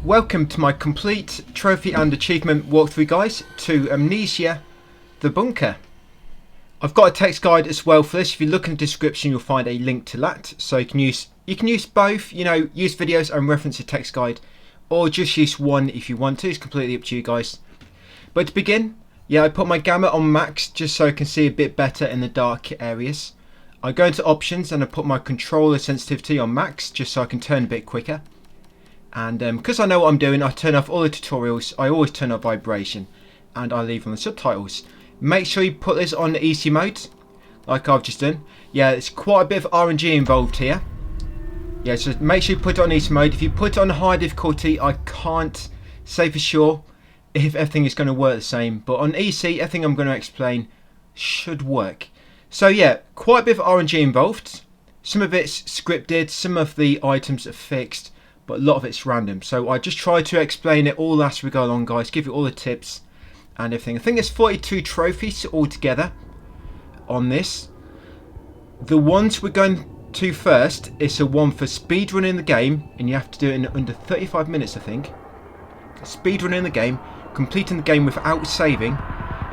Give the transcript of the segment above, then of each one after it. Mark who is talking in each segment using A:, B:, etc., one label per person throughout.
A: Welcome to my complete trophy and achievement walkthrough, guys, to Amnesia, the bunker. I've got a text guide as well for this. If you look in the description, you'll find a link to that. So you can use both, use videos and reference a text guide, or just use one if you want to. It's completely up to you guys. But to begin, I put my gamma on max just so I can see a bit better in the dark areas. I go into options and I put my controller sensitivity on max just so I can turn a bit quicker. And because I know what I'm doing, I turn off all the tutorials. I always turn off vibration and I leave on the subtitles. Make sure you put this on easy mode like I've just done. It's quite a bit of RNG involved here. So make sure you put it on easy mode. If you put it on high difficulty, I can't say for sure if everything is going to work the same. But on easy, everything I'm going to explain should work. So quite a bit of RNG involved. Some of it's scripted, some of the items are fixed, but a lot of it's random. So I just try to explain it all as we go along, guys, give you all the tips and everything. I think there's 42 trophies altogether on this. The ones we're going to first is the one for speedrunning the game, and you have to do it in under 35 minutes, I think. Speedrunning the game, completing the game without saving,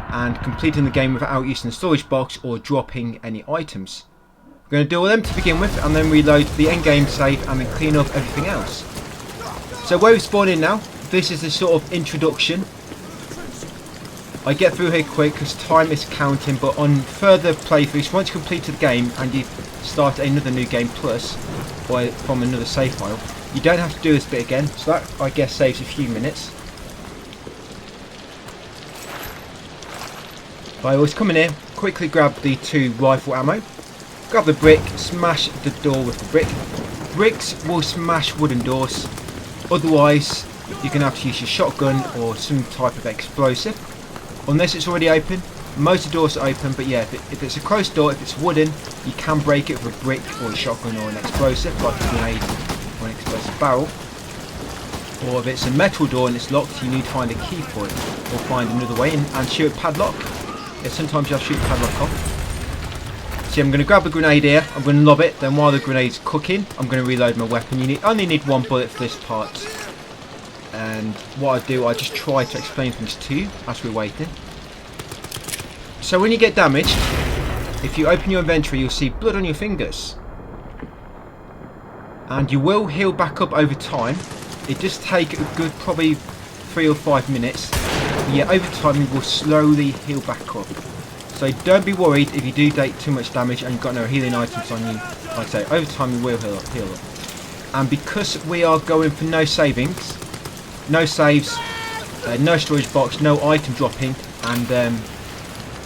A: and completing the game without using the storage box or dropping any items. We're going to do all them to begin with, and then reload the end game save and then clean up everything else. So where we spawn in now, this is the sort of introduction. I get through here quick because time is counting, but on further playthroughs, once you complete the game and you start another new game plus, or from another save file, you don't have to do this bit again, so that I guess saves a few minutes. I always come in here, quickly grab the 2 rifle ammo, grab the brick, smash the door with the brick. Bricks will smash wooden doors, otherwise you're going to have to use your shotgun or some type of explosive. Unless it's already open, most of the doors are open, but if it's a closed door, if it's wooden, you can break it with a brick or a shotgun or an explosive, like a grenade or an explosive barrel. Or if it's a metal door and it's locked, you need to find a key for it, or find another way in and shoot a padlock. Sometimes you have to shoot the padlock off. See, I'm going to grab a grenade here, I'm going to lob it, then while the grenade's cooking, I'm going to reload my weapon. You only need 1 bullet for this part. And what I do, I just try to explain things to you as we're waiting. So when you get damaged, if you open your inventory, you'll see blood on your fingers. And you will heal back up over time. It does take a good probably 3 or 5 minutes. Over time you will slowly heal back up. So don't be worried if you do take too much damage and you've got no healing items on you. Like I say, over time you will heal up. And because we are going for no savings, no saves, no storage box, no item dropping, and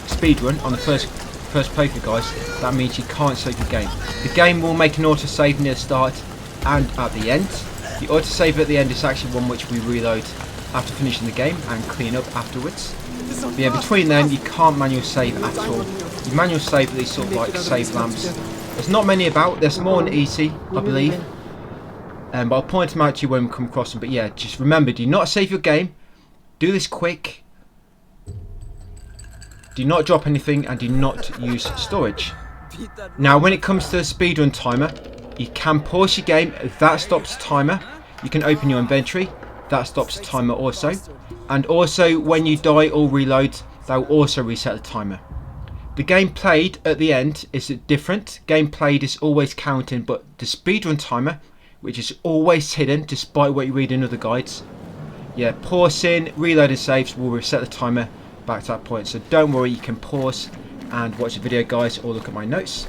A: speedrun on the first playthrough, guys, that means you can't save the game. The game will make an auto save near the start and at the end. The auto save at the end is actually one which we reload after finishing the game and clean up afterwards. But between them you can't manual save at all. You manual save at these sort of like save lamps. There's not many about, there's more on easy, I believe. But I'll point them out to you when we come across them. But just remember, do not save your game. Do this quick. Do not drop anything and do not use storage. Now when it comes to the speedrun timer, you can pause your game. If that stops the timer, you can open your inventory. That stops the timer also. And also when you die or reload, that will also reset the timer. The game played at the end is different. Game played is always counting, but the speedrun timer, which is always hidden despite what you read in other guides, pausing, reloading saves will reset the timer back to that point. So don't worry, you can pause and watch the video, guys, or look at my notes.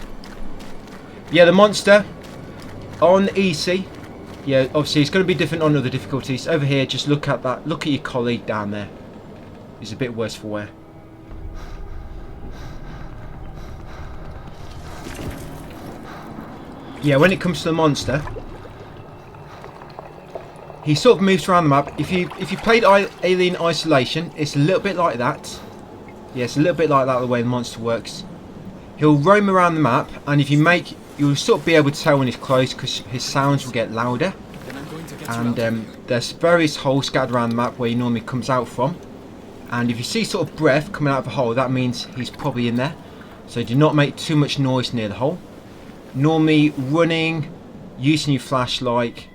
A: The monster on easy, obviously it's going to be different on other difficulties. Over here, just look at that. Look at your colleague down there. He's a bit worse for wear. When it comes to the monster, he sort of moves around the map. If you played Alien Isolation, it's a little bit like that. It's a little bit like that the way the monster works. He'll roam around the map, and if you make, you'll sort of be able to tell when he's close because his sounds will get louder. And there's various holes scattered around the map where he normally comes out from. And if you see sort of breath coming out of a hole, that means he's probably in there. So do not make too much noise near the hole. Normally running, using your flashlight,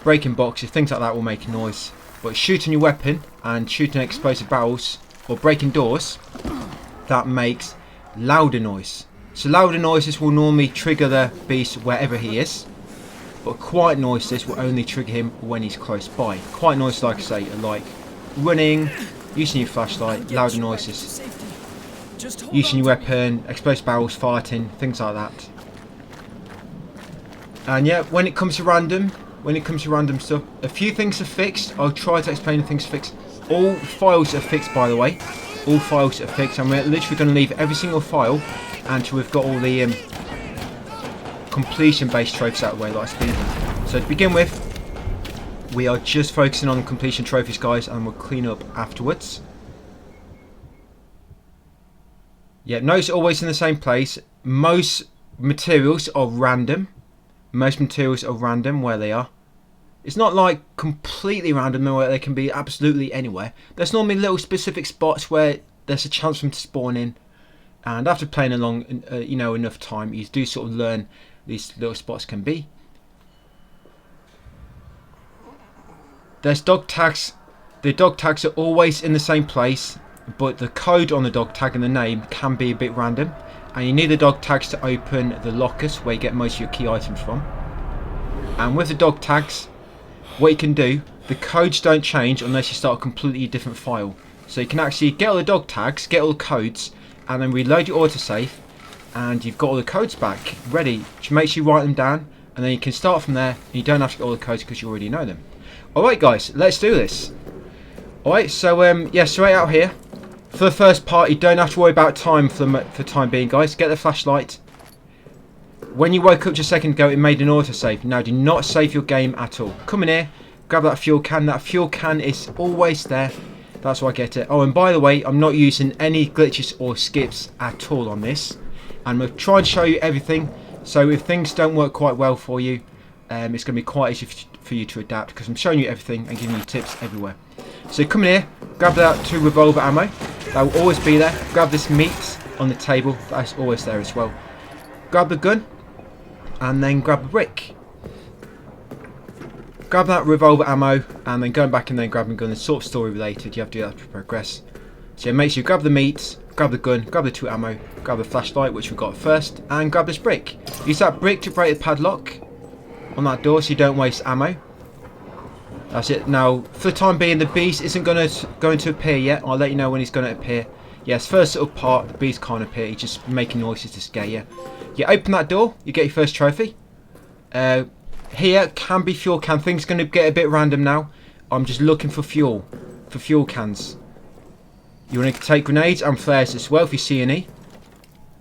A: breaking boxes, things like that will make a noise. But shooting your weapon and shooting explosive barrels or breaking doors, that makes louder noise. So louder noises will normally trigger the beast wherever he is, but quiet noises will only trigger him when he's close by. Quiet noises, like I say, are like running, using your flashlight, louder noises, using your weapon, explosive barrels, farting, things like that. And yeah, when it comes to random stuff, a few things are fixed. I'll try to explain the things fixed. All files are fixed, by the way. All files are fixed, and we're literally going to leave every single file until we've got all the completion-based trophies out of the way, like Speedrun. So to begin with, we are just focusing on completion trophies, guys, and we'll clean up afterwards. Yeah, notice always in the same place. Most materials are random. Most materials are random where they are. It's not like completely random where they can be absolutely anywhere. There's normally little specific spots where there's a chance for them to spawn in. And after playing along, you know, enough time, you do sort of learn these little spots can be. There's dog tags. The dog tags are always in the same place, but the code on the dog tag and the name can be a bit random. And you need the dog tags to open the lockers where you get most of your key items from. And with the dog tags, what you can do, the codes don't change unless you start a completely different file. So you can actually get all the dog tags, get all the codes, and then reload your autosave, and you've got all the codes back ready, which makes you write them down, and then you can start from there, and you don't have to get all the codes because you already know them. Alright guys, let's do this. Alright, so yeah, straight out here. For the first part, you don't have to worry about time for the time being, guys. Get the flashlight. When you woke up just a second ago, it made an autosave. Now, do not save your game at all. Come in here, grab that fuel can. That fuel can is always there. That's why I get it. Oh, and by the way, I'm not using any glitches or skips at all on this. And we'll try and show you everything. So if things don't work quite well for you, it's going to be quite easy for you to adapt, because I'm showing you everything and giving you tips everywhere. So come in here, grab that 2 revolver ammo. That will always be there. Grab this meat on the table. That's always there as well. Grab the gun. And then grab the brick. Grab that revolver ammo. And then going back and then grabbing the gun. It's sort of story related. You have to do that to progress. So yeah, make sure you grab the meat. Grab the gun. Grab the 2 ammo. Grab the flashlight, which we got first. And grab this brick. Use that brick to break the padlock on that door so you don't waste ammo. That's it. Now, for the time being, the beast isn't going to appear yet. I'll let you know when he's going to appear. Yes, first little part, the beast can't appear. He's just making noises to scare you. You open that door, you get your first trophy. Here can be fuel can. Things are going to get a bit random now. I'm just looking for fuel cans. You want to take grenades and flares as well if you see any.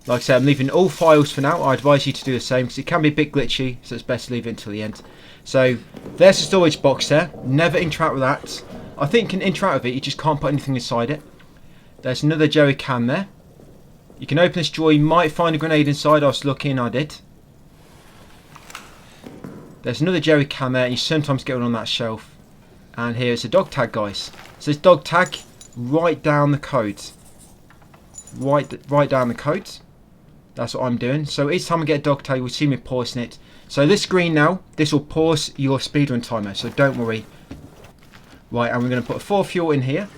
A: Like I said, I'm leaving all files for now. I advise you to do the same because it can be a bit glitchy, so it's best to leave it until the end. So there's the storage box there. Never interact with that. I think you can interact with it, you just can't put anything inside it. There's another jerry can there. You can open this drawer, you might find a grenade inside. I was lucky and I did. There's another jerry can there, and you sometimes get one on that shelf. And here's a dog tag, guys. So this dog tag, write down the codes. Write down the codes. That's what I'm doing. So each time I get a dog tag, you'll see me pausing it. So this screen now, this will pause your speedrun timer, so don't worry. Right, and we're going to put 4 fuel in here.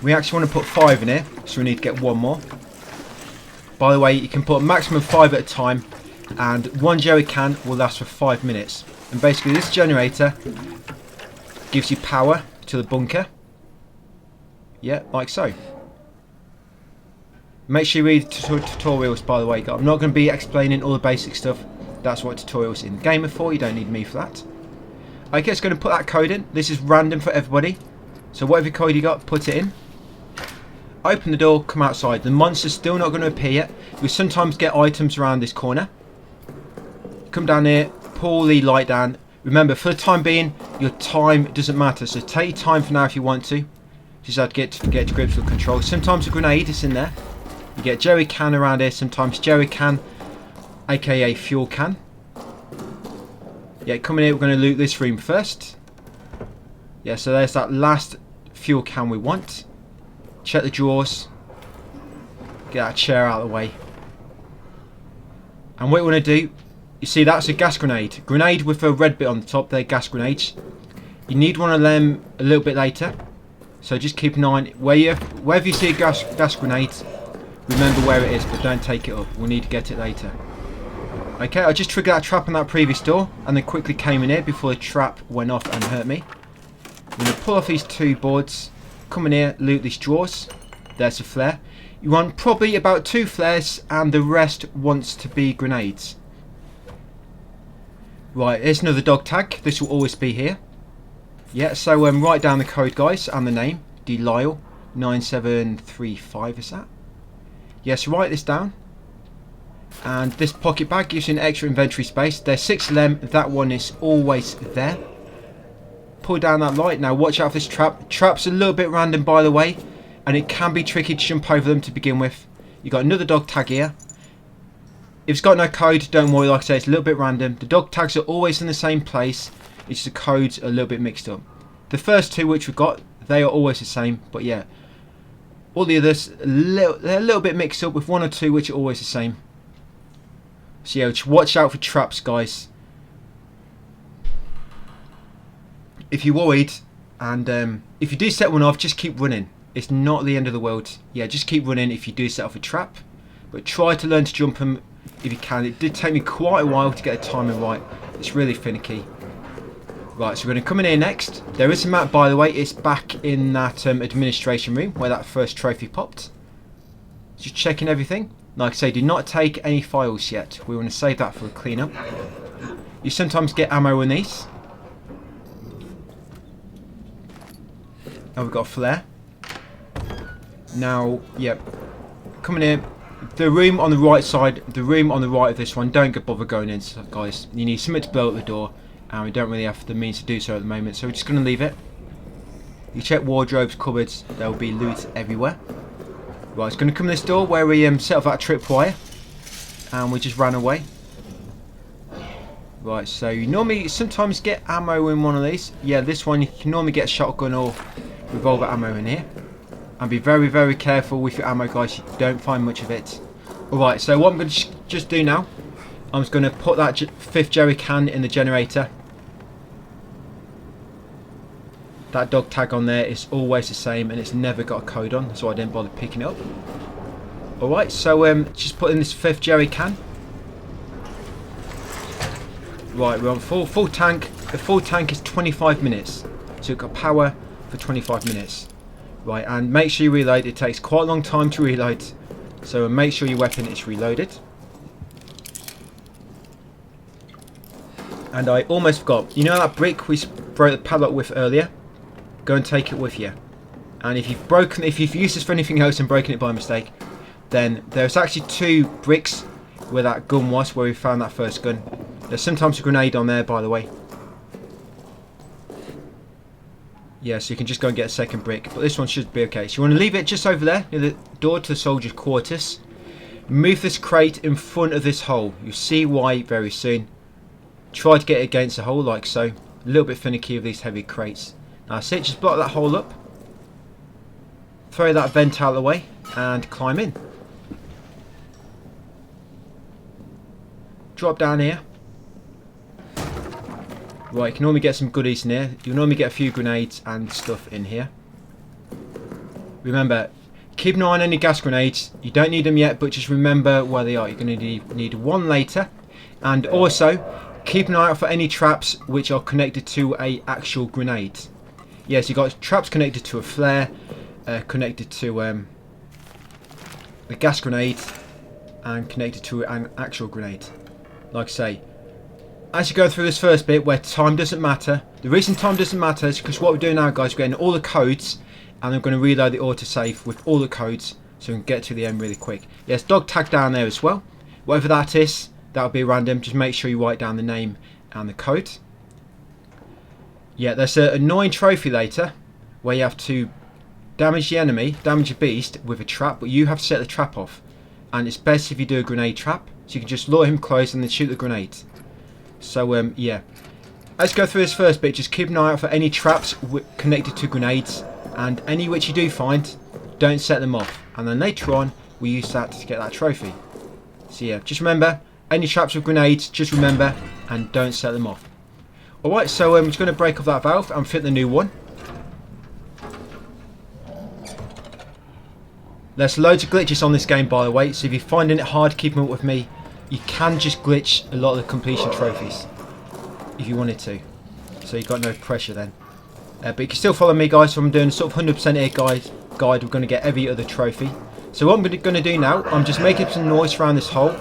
A: We actually want to put 5 in here, so we need to get 1 more. By the way, you can put a maximum of 5 at a time, and 1 jerry can will last for 5 minutes. And basically this generator gives you power to the bunker. Yeah, like so. Make sure you read tutorials, by the way. I'm not going to be explaining all the basic stuff. That's what tutorials in the game are for. You don't need me for that. Okay, it's going to put that code in. This is random for everybody. So whatever code you got, put it in. Open the door, come outside. The monster's still not going to appear yet. We sometimes get items around this corner. Come down here, pull the light down. Remember, for the time being, your time doesn't matter. So take your time for now if you want to. Just have to get to grips with control. Sometimes a grenade is in there. You get jerry can around here. Sometimes jerry can, aka fuel can. Yeah, come in here. We're going to loot this room first. Yeah, so there's that last fuel can we want. Check the drawers. Get that chair out of the way. And what you want to do, You see, that's a gas grenade. Grenade with a red bit on the top. They're gas grenades. You need one of them a little bit later. So just keep an eye on wherever you see a gas grenade, remember where it is, but don't take it up. We'll need to get it later. Okay, I just triggered that trap on that previous door and then quickly came in here before the trap went off and hurt me. I'm going to pull off these 2 boards, come in here, loot these drawers. There's a flare. You want probably about 2 flares and the rest wants to be grenades. Right, here's another dog tag. This will always be here. Yeah, so write down the code, guys, and the name. Delisle 9735, is that? Yes, write this down. And this pocket bag gives you an extra inventory space. There's 6 of them. That one is always there. Pull down that light. Now watch out for this trap. Trap's a little bit random, by the way, and it can be tricky to jump over them to begin with. You got another dog tag here. If it's got no code, don't worry. Like I say, it's a little bit random. The dog tags are always in the same place. It's just the codes are a little bit mixed up. The first 2 which we've got, they are always the same. But yeah, all the others, they're a little bit mixed up with 1 or 2 which are always the same. So yeah, just watch out for traps, guys. If you're worried, and if you do set one off, just keep running. It's not the end of the world. Yeah, just keep running if you do set off a trap. But try to learn to jump them if you can. It did take me quite a while to get the timing right. It's really finicky. Right, so we're going to come in here next. There is a map, by the way. It's back in that administration room where that first trophy popped. Just checking everything. Like I say, do not take any files yet. We want to save that for a cleanup. You sometimes get ammo in these. And we've got a flare. Now, yep. Coming in. The room on the right side, the room on the right of this one, don't bother going in, guys. You need something to blow up the door. And we don't really have the means to do so at the moment, so we're just going to leave it. You check wardrobes, cupboards, there will be loot everywhere. Right, it's going to come in this door where we set up that tripwire. And we just ran away. Right, so you normally sometimes get ammo in one of these. Yeah, this one you can normally get shotgun or revolver ammo in here. And be very, very careful with your ammo, guys. You don't find much of it. Alright, so what I'm going to just do now, I'm just going to put that 5th jerry can in the generator. That dog tag on there is always the same and it's never got a code on, so I didn't bother picking it up. Alright, so just put in this 5th jerry can. Right, we're on full tank. The full tank is 25 minutes. So we've got power for 25 minutes. Right, and make sure you reload. It takes quite a long time to reload. So make sure your weapon is reloaded. And I almost forgot. You know that brick we broke the padlock with earlier? Go and take it with you. And if you've used this for anything else and broken it by mistake, then there's actually 2 bricks where that gun was, where we found that first gun. There's sometimes a grenade on there, by the way. Yeah, so you can just go and get a second brick, but this one should be okay. So you want to leave it just over there, near the door to the soldiers' quarters. Move this crate in front of this hole. You'll see why very soon. Try to get it against the hole like so. A little bit finicky with these heavy crates. Now that's it, just block that hole up. Throw that vent out of the way and climb in. Drop down here. Right, you can normally get some goodies in here. You'll normally get a few grenades and stuff in here. Remember, keep an eye on any gas grenades. You don't need them yet, but just remember where they are. You're going to need one later. And also, keep an eye out for any traps which are connected to a actual grenade. Yes, you've got traps connected to a flare, connected to a gas grenade, and connected to an actual grenade. Like I say, as you go through this first bit where time doesn't matter, the reason time doesn't matter is because what we're doing now, guys, we're getting all the codes, and I'm going to reload the autosave with all the codes so we can get to the end really quick. Yes, dog tag down there as well. Whatever that is, that'll be random. Just make sure you write down the name and the code. Yeah, there's an annoying trophy later where you have to damage the enemy, damage a beast with a trap, but you have to set the trap off. And it's best if you do a grenade trap, so you can just lure him close and then shoot the grenade. So yeah, let's go through this first bit. Just keep an eye out for any traps connected to grenades, and any which you do find, don't set them off. And then later on, we use that to get that trophy. So yeah, just remember, Any traps with grenades, just remember and don't set them off. Alright, so I'm just going to break off that valve and fit the new one. There's loads of glitches on this game, by the way, so if you're finding it hard keeping up with me, you can just glitch a lot of the completion trophies if you wanted to. So you've got no pressure then. But you can still follow me, guys, so I'm doing sort of 100% air guide. We're going to get every other trophy. So what I'm going to do now, I'm just making some noise around this hole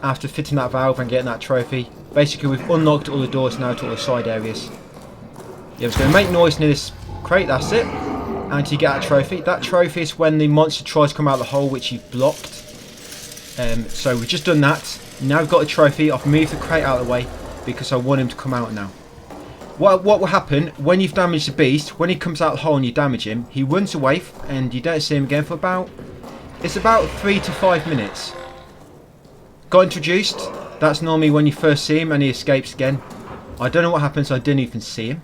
A: after fitting that valve and getting that trophy. Basically, we've unlocked all the doors now to all the side areas. Yeah, I'm just going to make noise near this crate, that's it. And you get that trophy. That trophy is when the monster tries to come out of the hole, which you've blocked. So we've just done that. Now we've got a trophy. I've moved the crate out of the way because I want him to come out now. What will happen when you've damaged the beast, when he comes out of the hole and you damage him, he runs away and you don't see him again for about 3 to 5 minutes. Got introduced, that's normally when you first see him and he escapes again. I don't know what happens, I didn't even see him.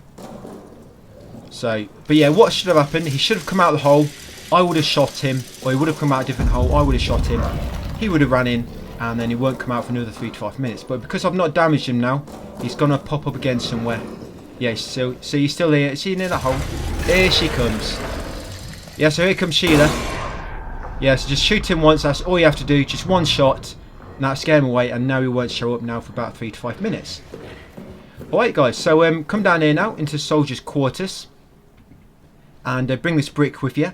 A: So, but yeah, what should have happened, he should have come out of the hole, I would have shot him, or he would have come out a different hole, I would have shot him, he would have ran in, and then he won't come out for another 3 to 5 minutes. But because I've not damaged him now, he's going to pop up again somewhere. Yeah, so he's still here. Is he near that hole? Here she comes. Yeah, so here comes Sheila. Yeah, so just shoot him once. That's all you have to do. Just one shot. And that scare him away. And now he won't show up now for about 3 to 5 minutes. Alright, guys. So come down here now into soldiers' quarters. And bring this brick with you.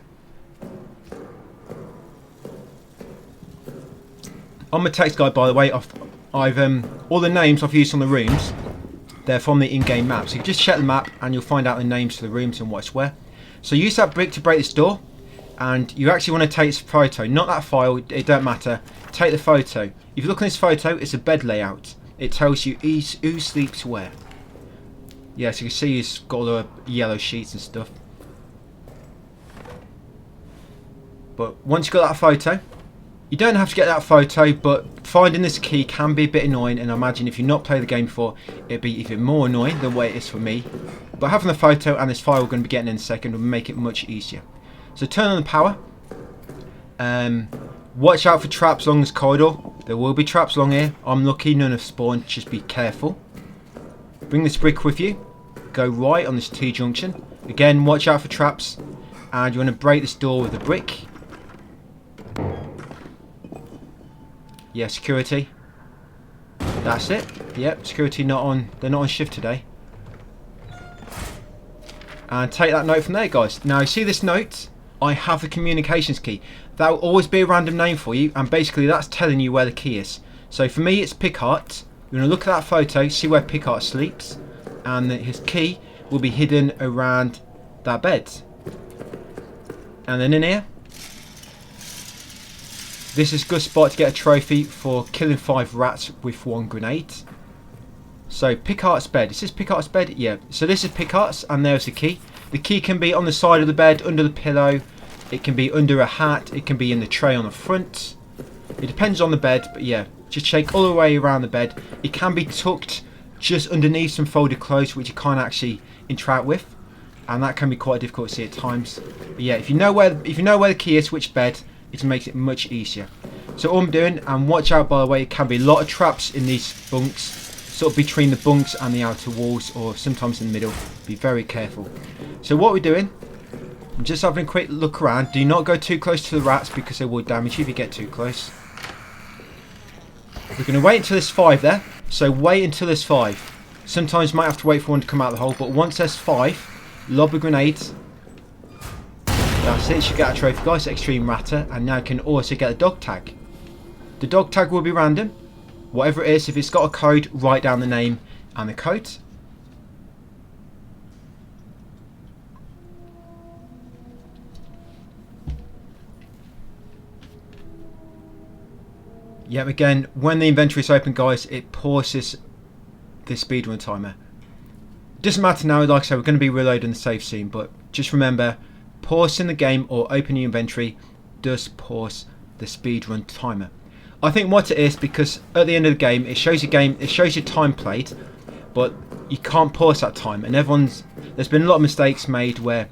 A: On my text guide, by the way, I've all the names I've used on the rooms. They're from the in-game map. So you just check the map and you'll find out the names to the rooms and what's where. So use that brick to break this door. And you actually want to take this photo, not that file, it don't matter. Take the photo. If you look at this photo, it's a bed layout. It tells you who sleeps where. Yeah, so you can see he's got all the yellow sheets and stuff. But once you've got that photo, you don't have to get that photo, but finding this key can be a bit annoying, and I imagine if you've not played the game before, it'd be even more annoying than the way it is for me. But having the photo and this file we're going to be getting in a second will make it much easier. So turn on the power. Watch out for traps along this corridor. There will be traps along here. I'm lucky none have spawned, just be careful. Bring this brick with you. Go right on this T-junction. Again, watch out for traps. And you want to break this door with a brick. Yeah, security. That's it. Yep, security not on. They're not on shift today. And take that note from there, guys. Now, you see this note? I have the communications key. That will always be a random name for you, and basically that's telling you where the key is. So for me, it's Picard. You're going to look at that photo, see where Picard sleeps, and his key will be hidden around that bed. And then in here, this is a good spot to get a trophy for killing 5 rats with 1 grenade. So Picard's bed. Is this Picard's bed? Yeah. So this is Picard's, and there's the key. The key can be on the side of the bed, under the pillow. It can be under a hat. It can be in the tray on the front. It depends on the bed, but yeah. Just shake all the way around the bed. It can be tucked just underneath some folded clothes, which you can't actually interact with, and that can be quite difficult to see at times. But yeah, if you know where the key is, which bed, it makes it much easier. So all I'm doing, and watch out by the way, it can be a lot of traps in these bunks, sort of between the bunks and the outer walls, or sometimes in the middle. Be very careful. So what we're doing, I'm just having a quick look around. Do not go too close to the rats because they will damage you if you get too close. We're going to wait until there's 5 there. So wait until there's 5. Sometimes you might have to wait for one to come out of the hole, but once there's 5, lob a grenade. That's it, you should get a trophy, guys, Extreme Ratter, and now you can also get a dog tag. The dog tag will be random. Whatever it is, if it's got a code, write down the name and the code. Yep, again, when the inventory is open, guys, it pauses the speedrun timer. Doesn't matter now, like I said, we're going to be reloading the save soon, but just remember, pausing the game or opening your inventory does pause the speedrun timer. I think what it is, because at the end of the game, it shows your time played, but you can't pause that time, and there's been a lot of mistakes made where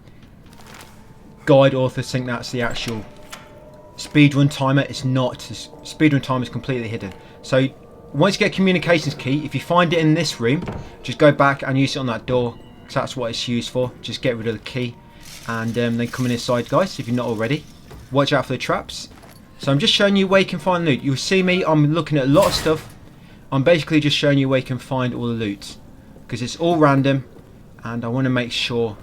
A: guide authors think that's the actual speedrun timer. It's not. The speedrun timer is completely hidden. So once you get a communications key, if you find it in this room, just go back and use it on that door, because that's what it's used for. Just get rid of the key, and then come in inside, guys, if you're not already. Watch out for the traps. So I'm just showing you where you can find loot. You'll see me, I'm looking at a lot of stuff. I'm basically just showing you where you can find all the loot, because it's all random, and I want to make sure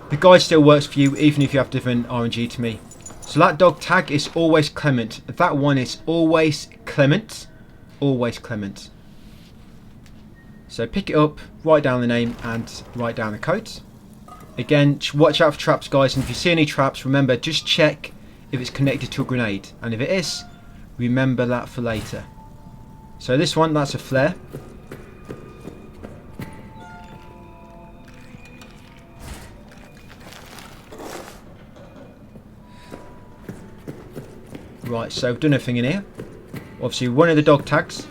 A: the guide still works for you, even if you have different RNG to me. So that dog tag is always Clement. That one is always Clement. Always Clement. So pick it up, write down the name, and write down the code. Again, watch out for traps, guys, and if you see any traps, remember, just check if it's connected to a grenade. And if it is, remember that for later. So this one, that's a flare. Right, so we've done everything in here. Obviously, one of the dog tags.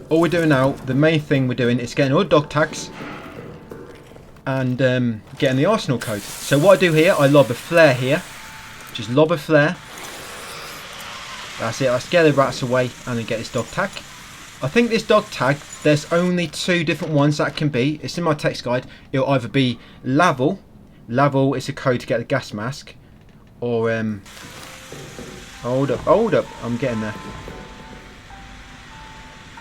A: All we're doing now, the main thing we're doing is getting all the dog tags and getting the arsenal code. So what I do here, I lob a flare here. Just lob a flare. That's it, I scare the rats away and then get this dog tag. I think this dog tag, there's only 2 different ones that can be. It's in my text guide. It'll either be Lavel. Lavel is a code to get the gas mask. Or, hold up, I'm getting there.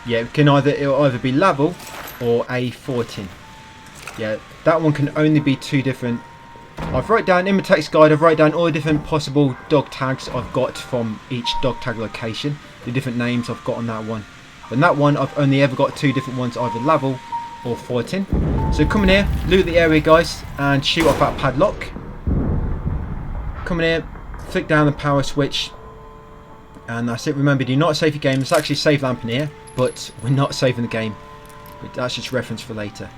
A: Yeah, it'll either be Lavel or A14. Yeah, that one can only be 2 different. I've wrote down in my text guide, I've wrote down all the different possible dog tags I've got from each dog tag location. The different names I've got on that one. And that one, I've only ever got 2 different ones, either Lavel or 14. So come in here, loot the area, guys, and shoot off that padlock. Come in here, flick down the power switch, and that's it. Remember, do not save your game. There's actually a save lamp in here, but we're not saving the game. But that's just reference for later.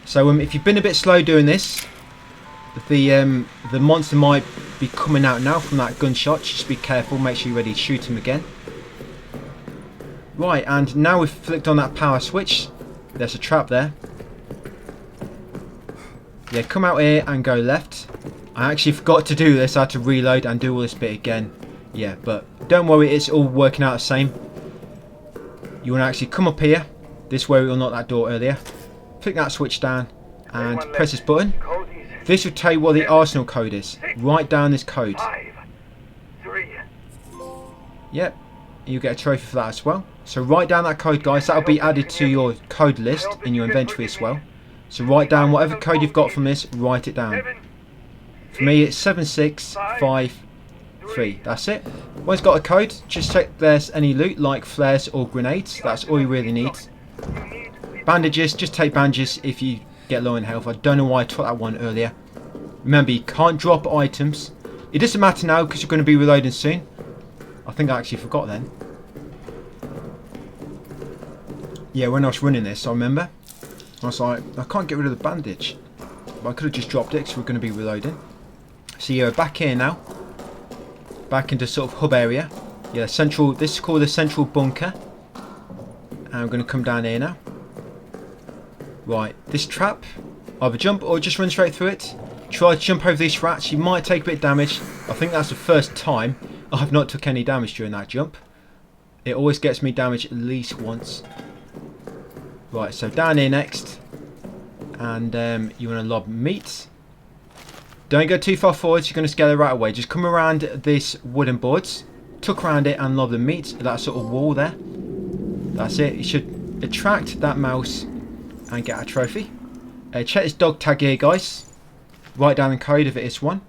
A: So if you've been a bit slow doing this, the monster might be coming out now from that gunshot. Just be careful, make sure you're ready to shoot him again. Right, and now we've flicked on that power switch. There's a trap there. Yeah, come out here and go left. I actually forgot to do this. I had to reload and do all this bit again. Yeah, but don't worry, it's all working out the same. You want to actually come up here. This way we unlocked that door earlier. Flick that switch down and press this button. This will tell you what the arsenal code is. Write down this code.
B: 5, 3.
A: Yep, you get a trophy for that as well. So write down that code, guys. That'll be added to your code list in your inventory as well. So write down whatever code you've got from this, write it down. For me it's 7653. That's it. Once got a code, just check if there's any loot like flares or grenades. That's all you really need. Bandages, just take bandages if you get low in health. I don't know why I took that one earlier. Remember, you can't drop items. It doesn't matter now because you're going to be reloading soon. I think I actually forgot then. Yeah, when I was running this, I remember. I was like, I can't get rid of the bandage. But I could have just dropped it because we're going to be reloading. So yeah, back here now. Back into sort of hub area. Yeah, central. This is called the central bunker. And I'm going to come down here now. Right, this trap. Either jump or just run straight through it. Try to jump over these rats. You might take a bit of damage. I think that's the first time I've not took any damage during that jump. It always gets me damage at least once. Right, so down here next. And you want to lob meat. Don't go too far forwards, you're going to scare the rat away. Just come around this wooden boards, tuck around it and lob the meat, that sort of wall there. That's it. You should attract that mouse and get a trophy. Check this dog tag here, guys. Write down the code if it is one.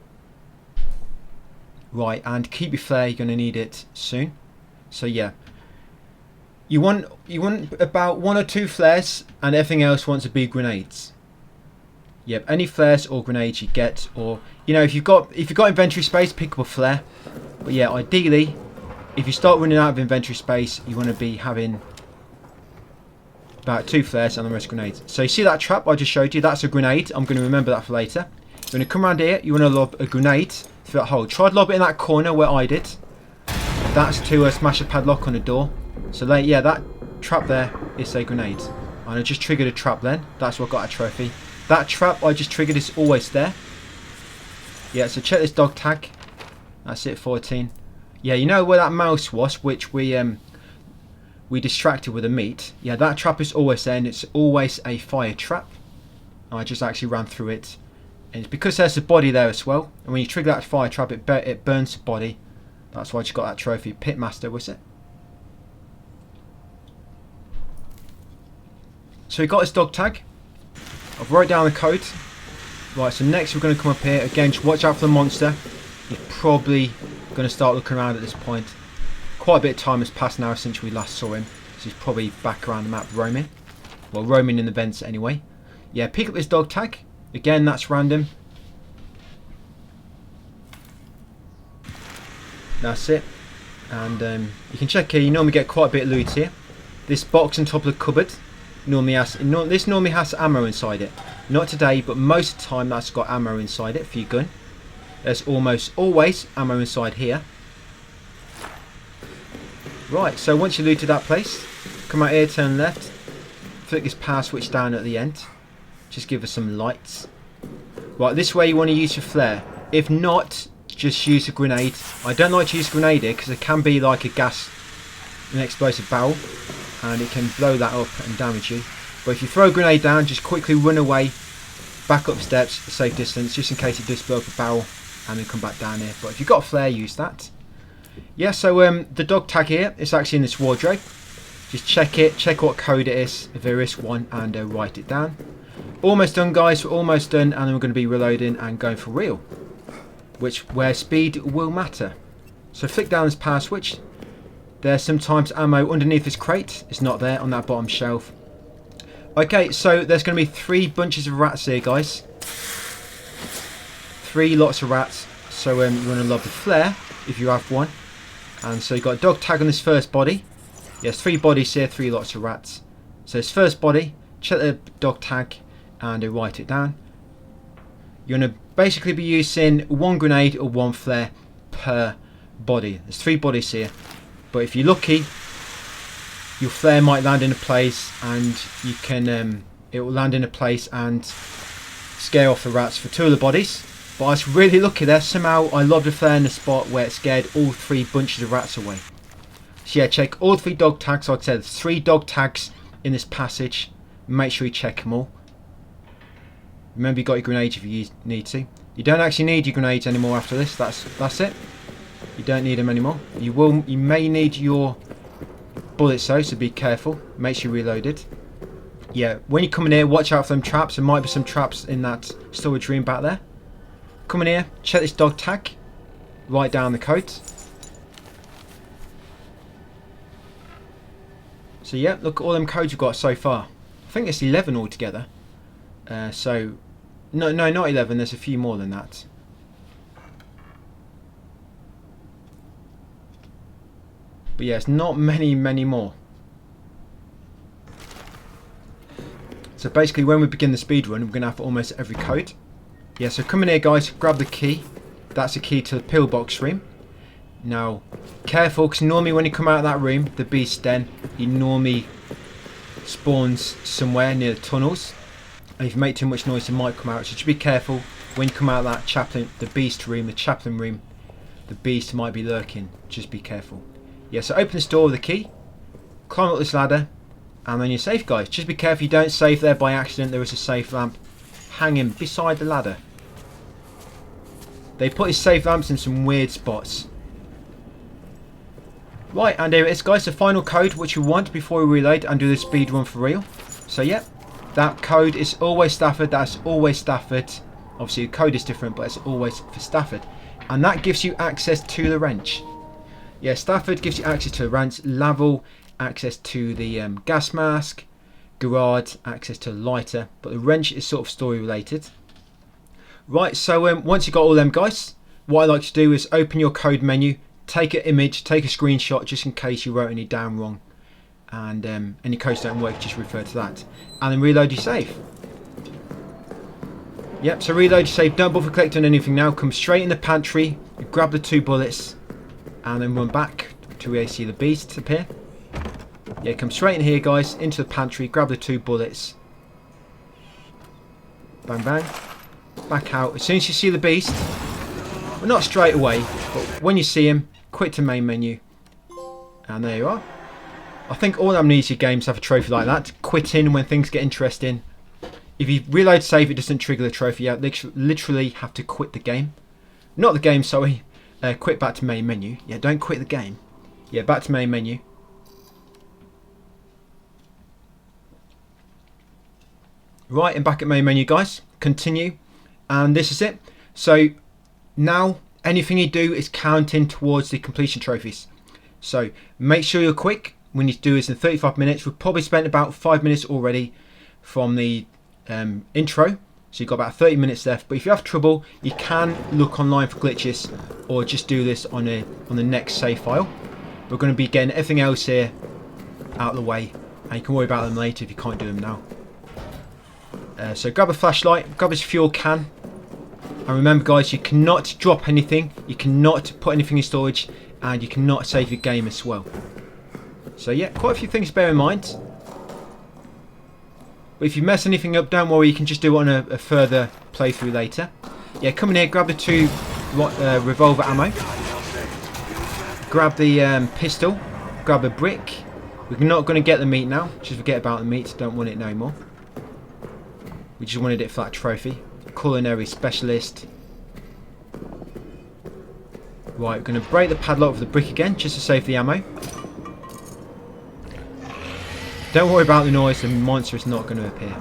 A: Right, and keep your flare, you're going to need it soon. So yeah. You want about 1 or 2 flares and everything else wants to be grenades. Yep, any flares or grenades you get, or you know, if you've got inventory space, pick up a flare. But yeah, ideally, if you start running out of inventory space, you want to be having about 2 flares and the rest grenades. So you see that trap I just showed you? That's a grenade. I'm going to remember that for later. You're going to come around here. You want to lob a grenade through that hole. Try to lob it in that corner where I did. That's to smash a padlock on the door. So yeah, that trap there is a grenade. And I just triggered a trap then. That's what got a trophy. That trap I just triggered is always there. Yeah, so check this dog tag. That's it, 14. Yeah, you know where that mouse was, which we we distracted with the meat. Yeah, that trap is always there, and it's always a fire trap. I just actually ran through it. And it's because there's a body there as well. And when you trigger that fire trap, it burns the body. That's why I just got that trophy. Pitmaster, was it? So we got his dog tag. I've wrote down the code. Right, so next we're going to come up here. Again, just watch out for the monster. He's probably going to start looking around at this point. Quite a bit of time has passed now since we last saw him. So he's probably back around the map roaming. Well, roaming in the vents anyway. Yeah, pick up this dog tag. Again, that's random. That's it. And you can check here, you normally get quite a bit of loot here. This box on top of the cupboard normally has ammo inside it. Not today, but most of the time that's got ammo inside it for your gun. There's almost always ammo inside here. Right, so once you looted that place, come out here, turn left, flick this power switch down at the end. Just give us some lights. Right, this way you want to use your flare. If not, just use a grenade. I don't like to use a grenade here because it can be like an explosive barrel, and it can blow that up and damage you. But if you throw a grenade down, just quickly run away, back up steps, a safe distance, just in case it does blow up a barrel, and then come back down here. But if you've got a flare, use that. Yeah, so the dog tag here, it's actually in this wardrobe. Just check it, check what code it is, if there is one, and write it down. Almost done, guys, we're almost done, and then we're going to be reloading and going for real, where speed will matter. So flick down this power switch. There's sometimes ammo underneath this crate. It's not there on that bottom shelf. Okay, so there's going to be 3 bunches of rats here, guys. 3 lots of rats. So you want to love the flare if you have one. And so you've got a dog tag on this first body. Yes, 3 bodies here, 3 lots of rats. So this first body, check the dog tag and write it down. You're going to basically be using 1 grenade or 1 flare per body. There's 3 bodies here. But if you're lucky, your flare might land in a place, and you can it will land in a place and scare off the rats for 2 of the bodies. But I was really lucky there. Somehow I lobbed a flare in the spot where it scared all 3 bunches of rats away. So yeah, check all 3 dog tags. Like I said, there's 3 dog tags in this passage. Make sure you check them all. Remember, you got your grenades if you need to. You don't actually need your grenades anymore after this. That's it. You don't need them anymore. You may need your bullets though, so be careful. Make sure you're reloaded. Yeah, when you come in here, watch out for them traps. There might be some traps in that storage room back there. Come in here, check this dog tag. Write down the code. So yeah, look at all them codes we've got so far. I think it's 11 altogether. So no, not 11. There's a few more than that. But yeah, it's not many more. So basically, when we begin the speedrun, we're going to have almost every code. Yeah, so come in here, guys, grab the key. That's the key to the pillbox room. Now, careful, because normally when you come out of that room, the beast den, he normally spawns somewhere near the tunnels. And if you make too much noise, it might come out. So just be careful when you come out of that chaplain room, the beast might be lurking. Just be careful. Yeah, so open this door with the key, climb up this ladder, and then you're safe, guys. Just be careful you don't save there by accident. There is a safe lamp hanging beside the ladder. They put his safe lamps in some weird spots. Right, and here it is, guys, the final code which we want before we reload and do the speed run for real. So yeah, that code is always Stafford. That's always Stafford. Obviously the code is different, but it's always for Stafford. And that gives you access to the wrench. Yeah, Stafford gives you access to the wrench. Laval, access to the gas mask. Gerard, access to the lighter. But the wrench is sort of story related. Right, so once you've got all them, guys, what I like to do is open your code menu, take an image, take a screenshot just in case you wrote any down wrong, and any codes don't work, just refer to that, and then reload your save. Yep, so reload your save, don't bother collecting anything now, come straight in the pantry, you grab the 2 bullets, and then run back to where you see the beast appear. Yeah, come straight in here, guys, into the pantry, grab the 2 bullets, bang bang, back out. As soon as you see the beast, well, not straight away, but when you see him, quit to main menu, and there you are. I think all Amnesia games have a trophy like that. Quitting when things get interesting. If you reload save, it doesn't trigger the trophy out. They literally have to quit the game. Not the game, sorry. Quit back to main menu. Yeah, don't quit the game. Yeah, back to main menu. Right, and back at main menu, guys. Continue. And this is it. So now anything you do is counting towards the completion trophies. So make sure you're quick. We need to do this in 35 minutes. We've probably spent about 5 minutes already from the intro. So you've got about 30 minutes left. But if you have trouble, you can look online for glitches or just do this on the next save file. We're going to be getting everything else here out of the way. And you can worry about them later if you can't do them now. So grab a flashlight, grab a fuel can, and remember guys, you cannot drop anything, you cannot put anything in storage, and you cannot save your game as well. So yeah, quite a few things to bear in mind. But if you mess anything up, don't worry, you can just do it on a further playthrough later. Yeah, come in here, grab the 2 revolver ammo, grab the pistol, grab a brick. We're not going to get the meat now, just forget about the meat, don't want it no more. We just wanted it for that trophy. Culinary specialist. Right, we're going to break the padlock with the brick again, just to save the ammo. Don't worry about the noise, the monster is not going to appear.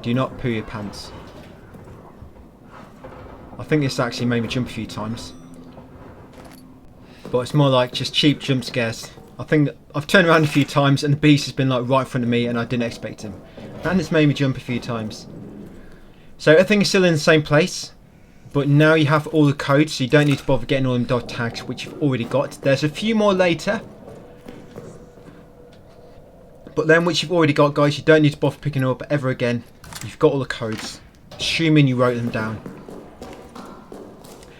A: Do not poo your pants. I think this actually made me jump a few times. But it's more like just cheap jump scares. I think that I've turned around a few times and the beast has been like right in front of me and I didn't expect him. And it's made me jump a few times. So everything is still in the same place. But now you have all the codes, so you don't need to bother getting all them dog tags, which you've already got. There's a few more later. But then, which you've already got, guys, you don't need to bother picking them up ever again. You've got all the codes. Assuming you wrote them down.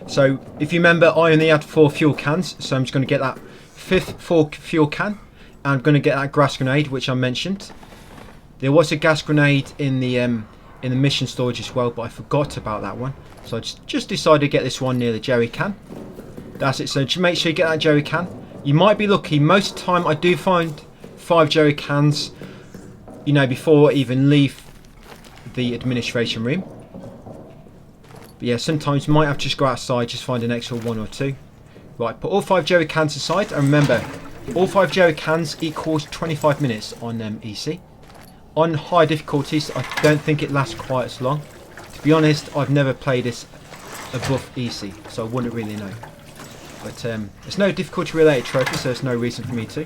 A: So, if you remember, I only had 4 fuel cans. So I'm just going to get that 5th fuel can. And I'm going to get that gas grenade, which I mentioned. There was a gas grenade in the mission storage as well, but I forgot about that one. So I just decided to get this one near the jerry can. That's it. So just make sure you get that jerry can. You might be lucky. Most of the time I do find 5 jerry cans, you know, before I even leave the administration room. But yeah, sometimes you might have to just go outside, just find an extra 1 or 2. Right, put all 5 jerry cans aside, and remember, all 5 jerry cans equals 25 minutes on EC. On high difficulties, I don't think it lasts quite as long. To be honest, I've never played this above EC, so I wouldn't really know. But there's no difficulty related trophy, so there's no reason for me to.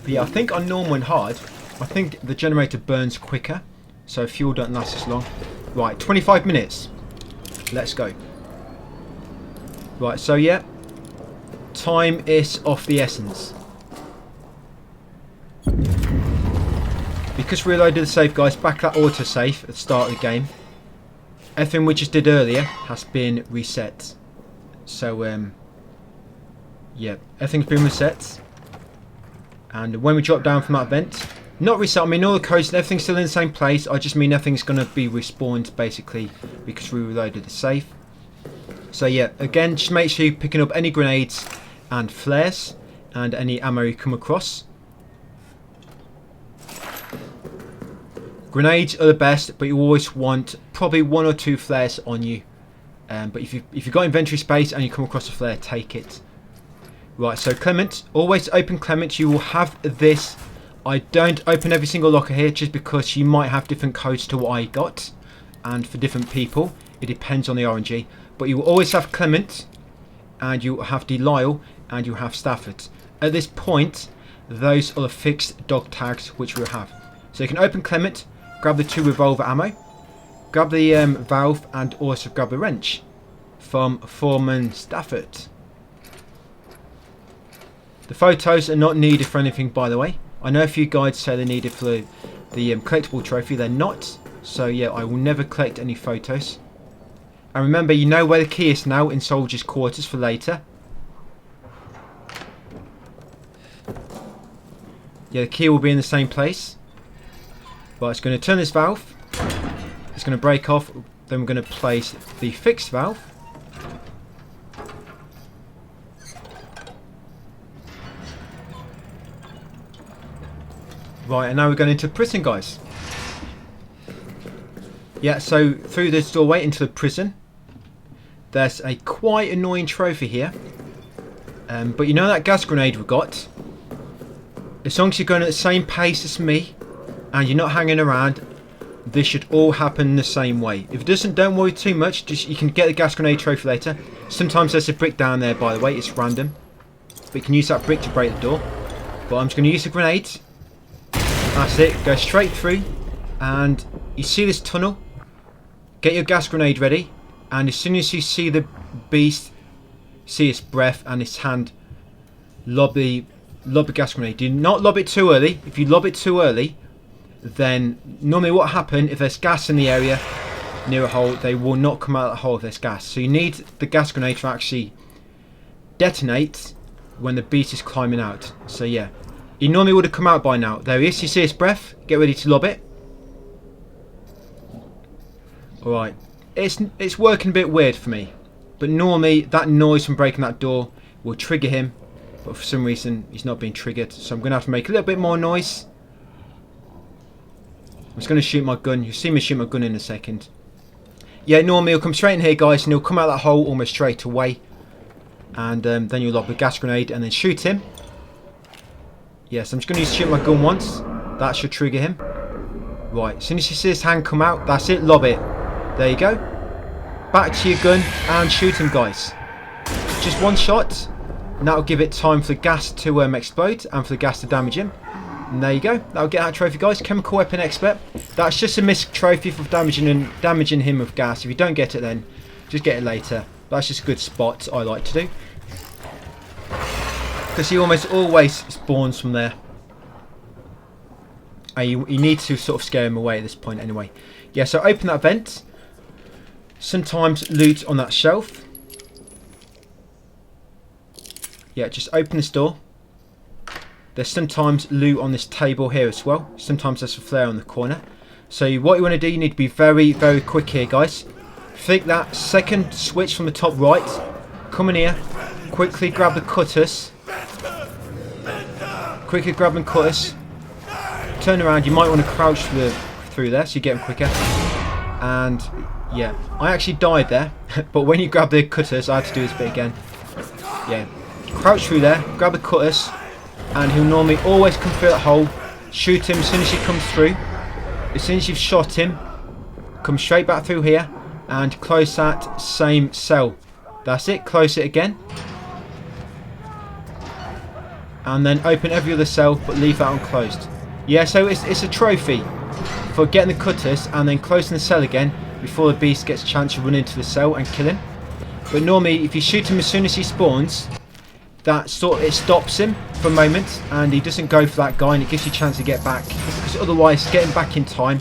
A: But yeah, I think on normal and hard, I think the generator burns quicker, so fuel don't last as long. Right, 25 minutes. Let's go. Right, so yeah, time is of the essence. Because we reloaded the save, guys, back that autosave at the start of the game. Everything we just did earlier has been reset. So, yeah, everything's been reset. And when we drop down from that vent, not reset, I mean all the codes and everything's still in the same place. I just mean everything's going to be respawned, basically, because we reloaded the save. So yeah, again, just make sure you're picking up any grenades and flares and any ammo you come across. Grenades are the best, but you always want probably 1 or 2 flares on you. But if you've got inventory space and you come across a flare, take it. Right, so Clement, always open Clement. You will have this. I don't open every single locker here just because you might have different codes to what I got. And for different people, it depends on the RNG. But you will always have Clement, and you will have Delisle, and you will have Stafford. At this point, those are the fixed dog tags which we'll have. So you can open Clement, grab the 2 revolver ammo, grab the valve, and also grab the wrench from Foreman Stafford. The photos are not needed for anything, by the way. I know a few guides say they're needed for the collectible trophy. They're not. So yeah, I will never collect any photos. And remember, you know where the key is now in soldiers' quarters for later. Yeah, the key will be in the same place. Right, it's going to turn this valve. It's going to break off. Then we're going to place the fixed valve. Right, and now we're going into prison, guys. Yeah, so through this doorway into the prison, there's a quite annoying trophy here. But you know that gas grenade we got? As long as you're going at the same pace as me, and you're not hanging around, this should all happen the same way. If it doesn't, don't worry too much. Just you can get the gas grenade trophy later. Sometimes there's a brick down there, by the way. It's random. But you can use that brick to break the door. But I'm just going to use the grenades. That's it. Go straight through. And you see this tunnel? Get your gas grenade ready. And as soon as you see the beast, see its breath and its hand, lob the gas grenade. Do not lob it too early. If you lob it too early, then normally what happens, if there's gas in the area near a hole, they will not come out of the hole if there's gas. So you need the gas grenade to actually detonate when the beast is climbing out. So yeah, he normally would have come out by now. There he is. You see his breath. Get ready to lob it. Alright. It's working a bit weird for me. But normally that noise from breaking that door will trigger him. But for some reason he's not being triggered. So I'm going to have to make a little bit more noise. I'm just going to shoot my gun. You'll see me shoot my gun in a second. Yeah, normally he'll come straight in here, guys, and he'll come out that hole almost straight away. And then you'll lob the gas grenade and then shoot him. Yes, I'm just going to shoot my gun once. That should trigger him. Right, as soon as you see his hand come out, that's it, lob it. There you go. Back to your gun and shoot him, guys. Just one shot. And that'll give it time for the gas to explode and for the gas to damage him. And there you go. That'll get that trophy, guys. Chemical Weapon Expert. That's just a missed trophy for damaging him with gas. If you don't get it then, just get it later. That's just a good spot I like to do. Because he almost always spawns from there. And you need to sort of scare him away at this point anyway. Yeah, so open that vent. Sometimes loot on that shelf. Yeah, just open this door. There's sometimes loot on this table here as well. Sometimes there's a flare on the corner. So what you want to do, you need to be very, very quick here, guys. Flick that second switch from the top right. Come in here. Quickly grab the cutters. Quickly grab and cutters. Turn around. You might want to crouch through there so you get them quicker. And yeah, I actually died there. But when you grab the cutters, I had to do this bit again. Yeah. Crouch through there. Grab the cutters. And he'll normally always come through that hole. Shoot him as soon as he comes through. As soon as you've shot him, come straight back through here and close that same cell. That's it. Close it again. And then open every other cell but leave that unclosed. Yeah, so it's a trophy for getting the cutters and then closing the cell again before the beast gets a chance to run into the cell and kill him. But normally if you shoot him as soon as he spawns, it stops him for a moment and he doesn't go for that guy and it gives you a chance to get back, because otherwise getting back in time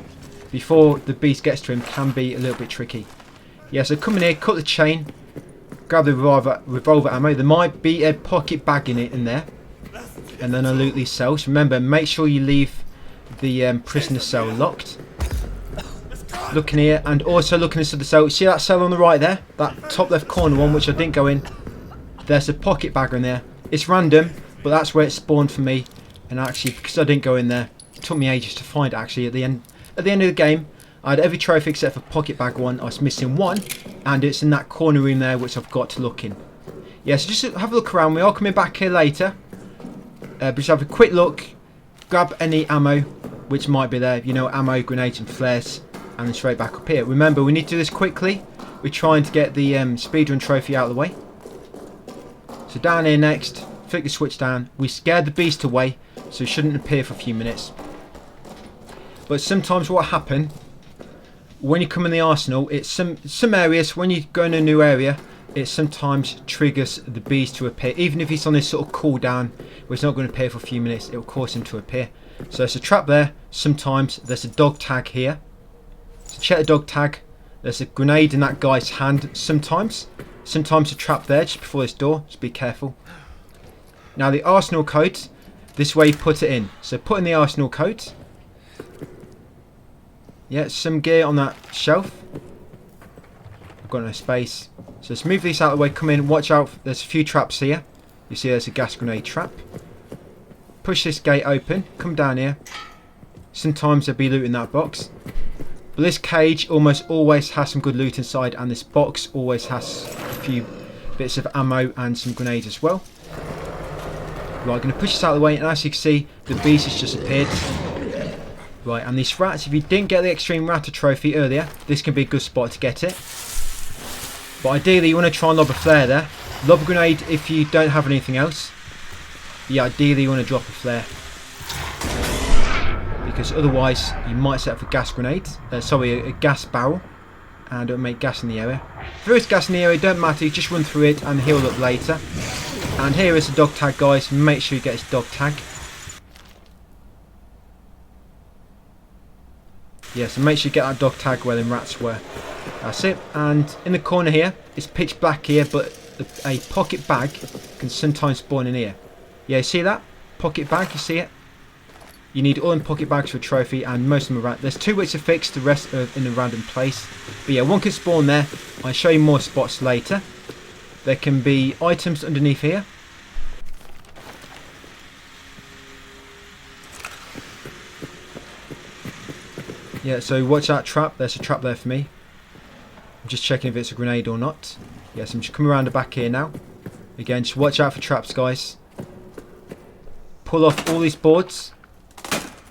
A: before the beast gets to him can be a little bit tricky. Yeah, so come in here, cut the chain, grab the revolver ammo. There might be a pocket bag in there, and then I'll loot these cells. Remember, make sure you leave the prisoner cell locked. Look in here and also look into the cell. See that cell on the right there, that top left corner one which I didn't go in? There's a pocket bagger in there. It's random, but that's where it spawned for me. And actually, because I didn't go in there, it took me ages to find it actually at the end. At the end of the game, I had every trophy except for pocket bag one. I was missing one, and it's in that corner room there which I've got to look in. Yeah, so just have a look around. We are coming back here later. But just have a quick look. Grab any ammo which might be there. You know, ammo, grenades and flares. And then straight back up here. Remember, we need to do this quickly. We're trying to get the speedrun trophy out of the way. So down here next, flick the switch down. We scared the beast away, so it shouldn't appear for a few minutes. But sometimes what happens when you come in the arsenal, it's some areas, when you go in a new area, it sometimes triggers the beast to appear. Even if he's on this sort of cooldown, where it's not going to appear for a few minutes, it will cause him to appear. So there's a trap there. Sometimes there's a dog tag here. So check the dog tag. There's a grenade in that guy's hand sometimes. Sometimes a trap there just before this door, just be careful. Now the arsenal code, this way you put it in. So put in the arsenal code. Yeah, some gear on that shelf. I've got no space. So let's move these out of the way, come in, watch out, there's a few traps here. You see there's a gas grenade trap. Push this gate open, come down here. Sometimes there'll be loot in that box. But this cage almost always has some good loot inside, and this box always has a few bits of ammo and some grenades as well. Right, I'm going to push this out of the way, and as you can see, the beast has just appeared. Right, and these rats, if you didn't get the Extreme Ratter trophy earlier, this can be a good spot to get it. But ideally, you want to try and lob a flare there. Lob a grenade if you don't have anything else. Yeah, ideally, you want to drop a flare. Because otherwise, you might set up a gas grenade. A gas barrel. And it'll make gas in the area. If there is gas in the area, it don't matter, you just run through it and heal up later. And here is the dog tag, guys. Make sure you get his dog tag. Yeah, so make sure you get that dog tag where them rats were. That's it. And in the corner here, it's pitch black here, but a pocket bag can sometimes spawn in here. Yeah, you see that? Pocket bag, you see it? You need all in pocket bags for a trophy, and most of them are there's 2 ways to fix, the rest are in a random place. But yeah, one can spawn there. I'll show you more spots later. There can be items underneath here. Yeah, so watch that trap. There's a trap there for me. I'm just checking if it's a grenade or not. Yes, I'm just coming around the back here now. Again, just watch out for traps, guys. Pull off all these boards.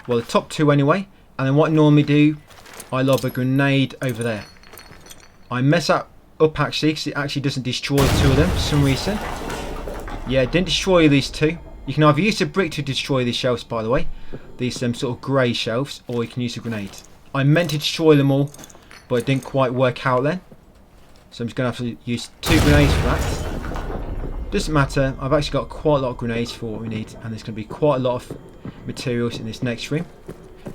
A: Well, the top 2 anyway. And then what I normally do, I lob a grenade over there. I mess that up actually, because it actually doesn't destroy 2 of them for some reason. Yeah, it didn't destroy these 2. You can either use a brick to destroy these shelves, by the way. These sort of grey shelves, or you can use a grenade. I meant to destroy them all, but it didn't quite work out then. So I'm just going to have to use 2 grenades for that. Doesn't matter, I've actually got quite a lot of grenades for what we need, and there's going to be quite a lot of materials in this next room.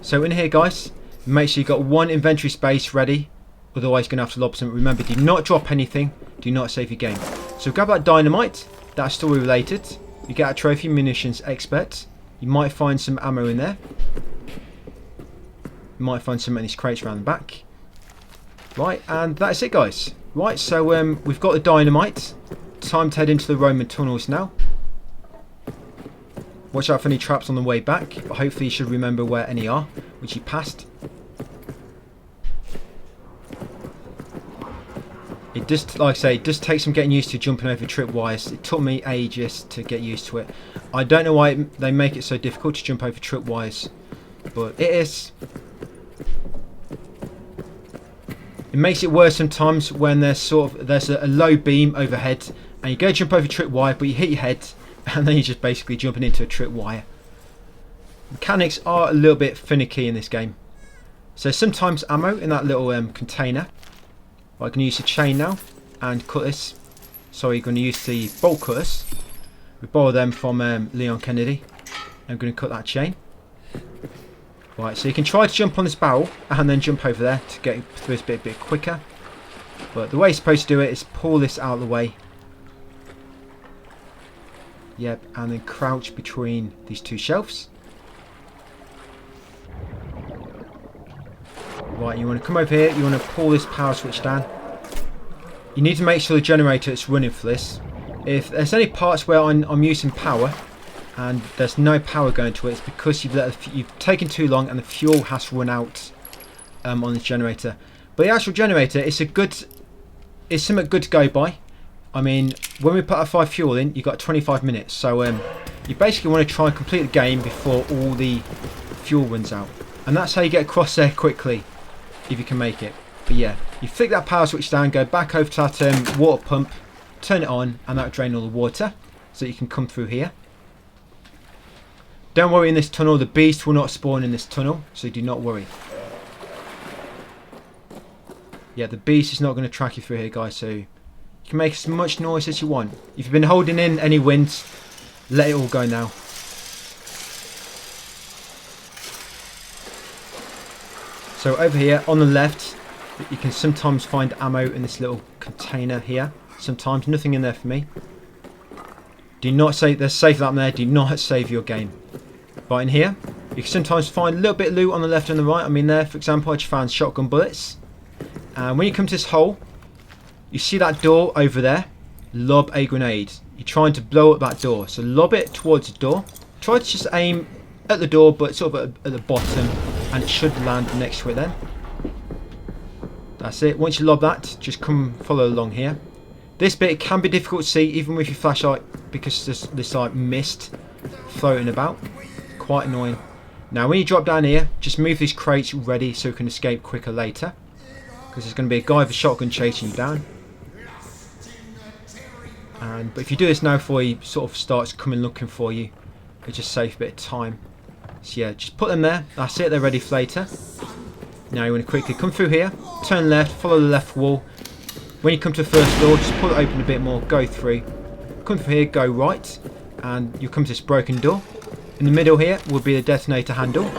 A: So in here, guys, make sure you've got 1 inventory space ready, otherwise you're going to have to lob some. Remember, do not drop anything, do not save your game. So grab that dynamite, that's story related. You get a trophy, munitions expert. You might find some ammo in there. You might find some in these crates around the back. Right, and that's it, guys. Right, so we've got the dynamite. Time to head into the Roman tunnels now. Watch out for any traps on the way back, but hopefully you should remember where any are, which you passed. It just, like I say, it does take some getting used to jumping over tripwires. It took me ages to get used to it. I don't know why they make it so difficult to jump over tripwires, but it is. It makes it worse sometimes when there's a low beam overhead and you go jump over a tripwire, but you hit your head and then you're just basically jumping into a tripwire. Mechanics are a little bit finicky in this game. So sometimes ammo in that little container. I can use the chain now and cut this. Sorry, you're going to use the bolt cutters. We borrow them from Leon Kennedy. I'm going to cut that chain. Right, so you can try to jump on this barrel and then jump over there to get through this bit a bit quicker. But the way you're supposed to do it is pull this out of the way. Yep, and then crouch between these 2 shelves. Right, you want to come over here, you want to pull this power switch down. You need to make sure the generator is running for this. If there's any parts where I'm using power and there's no power going to it, it's because you've taken too long and the fuel has run out on this generator. But the actual generator is something good to go by. I mean, when we put our 5 fuel in, you've got 25 minutes. So you basically want to try and complete the game before all the fuel runs out. And that's how you get across there quickly, if you can make it. But yeah, you flick that power switch down, go back over to that water pump, turn it on, and that'll drain all the water, so you can come through here. Don't worry in this tunnel, the beast will not spawn in this tunnel, so do not worry. Yeah, the beast is not going to track you through here, guys, so you can make as much noise as you want. If you've been holding in any winds, let it all go now. So over here on the left, you can sometimes find ammo in this little container here. Sometimes, nothing in there for me. Do not save, there's safe that there, do not save your game. Right in here, you can sometimes find a little bit of loot on the left and the right. I mean there, for example, I just found shotgun bullets. And when you come to this hole, you see that door over there, lob a grenade. You're trying to blow up that door, so lob it towards the door. Try to just aim at the door, but sort of at the bottom and it should land next to it then. That's it. Once you lob that, just come follow along here. This bit can be difficult to see even with your flashlight because there's this like mist floating about. Quite annoying. Now when you drop down here, just move these crates ready so you can escape quicker later. Because there's going to be a guy with a shotgun chasing you down. But if you do this now before he sort of starts coming looking for you, it just saves a bit of time. So yeah, just put them there. That's it, they're ready for later. Now you want to quickly come through here, turn left, follow the left wall. When you come to the first door, just pull it open a bit more, go through. Come through here, go right, and you'll come to this broken door. In the middle here will be the detonator handle,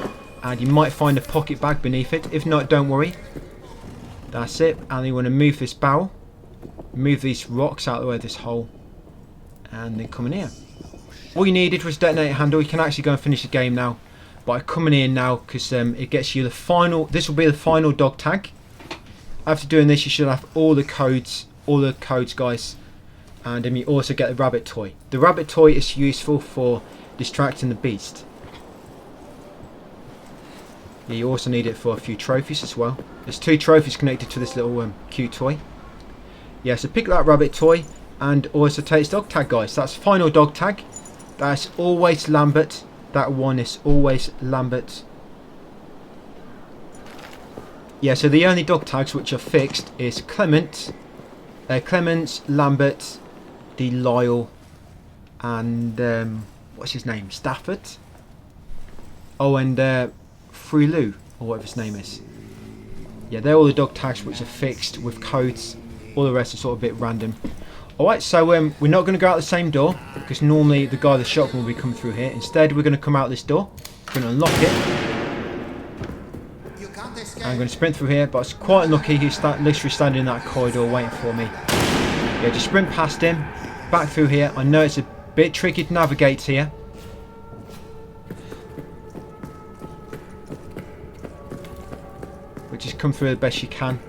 A: and you might find a pocket bag beneath it. If not, don't worry. That's it, and you want to move this barrel, move these rocks out of the way of this hole, and then come in here. All you needed was a detonator handle. You can actually go and finish the game now. But I'm coming in now because it gets you the final. This will be the final dog tag. After doing this, you should have all the codes, guys. And you also get the rabbit toy. The rabbit toy is useful for distracting the beast. Yeah, you also need it for a few trophies as well. There's 2 trophies connected to this little cute toy. Yeah, so pick that rabbit toy and also take its dog tag, guys. That's final dog tag. That's always Lambert. That one is always Lambert. Yeah, so the only dog tags which are fixed is Clements, Lambert, Delisle, and what's his name? Stafford. Oh, and Freelou, or whatever his name is. Yeah, they're all the dog tags which are fixed with codes. All the rest are sort of a bit random. Alright, so we're not going to go out the same door, because normally the guy with the shotgun will be coming through here. Instead, we're going to come out this door. We're going to unlock it. And I'm going to sprint through here, but it's quite unlucky. He's literally standing in that corridor waiting for me. Yeah, just sprint past him, back through here. I know it's a bit tricky to navigate here. But just come through the best you can.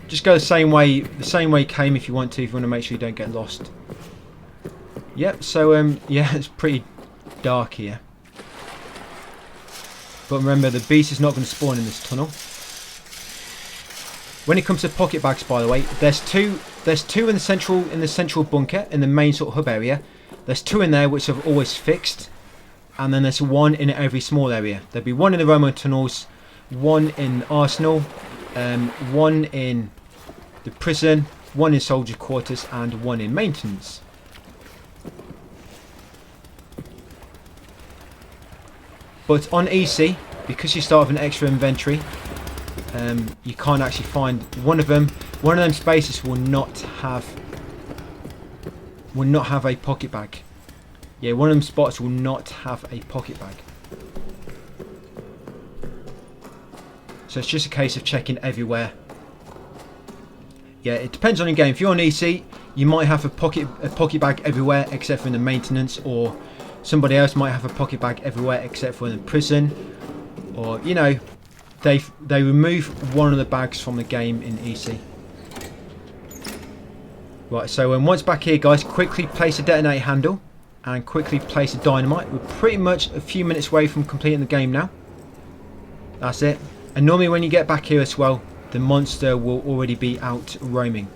A: Just go the same way you came if you want to make sure you don't get lost. Yep, so yeah, it's pretty dark here. But remember, the beast is not going to spawn in this tunnel. When it comes to pocket bags, by the way, there's two in the central bunker, in the main sort of hub area. There's 2 in there which are always fixed, and then there's 1 in every small area. There'll be 1 in the Roman tunnels, 1 in Arsenal, 1 in the prison, 1 in soldier quarters, and 1 in maintenance. But on easy, because you start with an extra inventory, you can't actually find one of them. One of them spaces will not have a pocket bag. Yeah, one of them spots will not have a pocket bag. So it's just a case of checking everywhere. Yeah, it depends on your game. If you're on easy, you might have a pocket bag everywhere except for in the maintenance, or somebody else might have a pocket bag everywhere except for in the prison, or you know, they remove one of the bags from the game in easy. Right, so once back here, guys, quickly place a detonator handle and quickly place a dynamite. We're pretty much a few minutes away from completing the game now. That's it. And normally when you get back here as well, the monster will already be out roaming.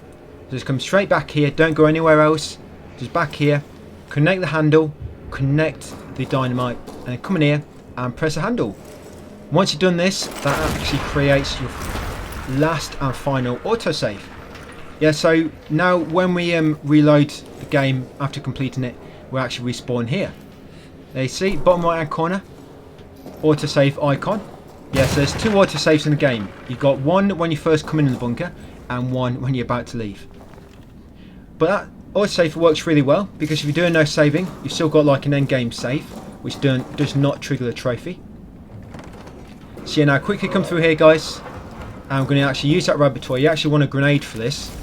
A: So just come straight back here, don't go anywhere else. Just back here, connect the handle, connect the dynamite, and then come in here and press the handle. Once you've done this, that actually creates your last and final autosave. Yeah, so now when we reload the game after completing it, we'll actually respawn here. There you see, bottom right hand corner, autosave icon. Yes, there's 2 autosaves in the game. You've got 1 when you first come in the bunker and 1 when you're about to leave. But that autosave works really well because if you're doing no saving, you've still got like an end game save, which does not trigger the trophy. So yeah, now quickly come through here, guys. And I'm going to actually use that rabbit toy. You actually want a grenade for this.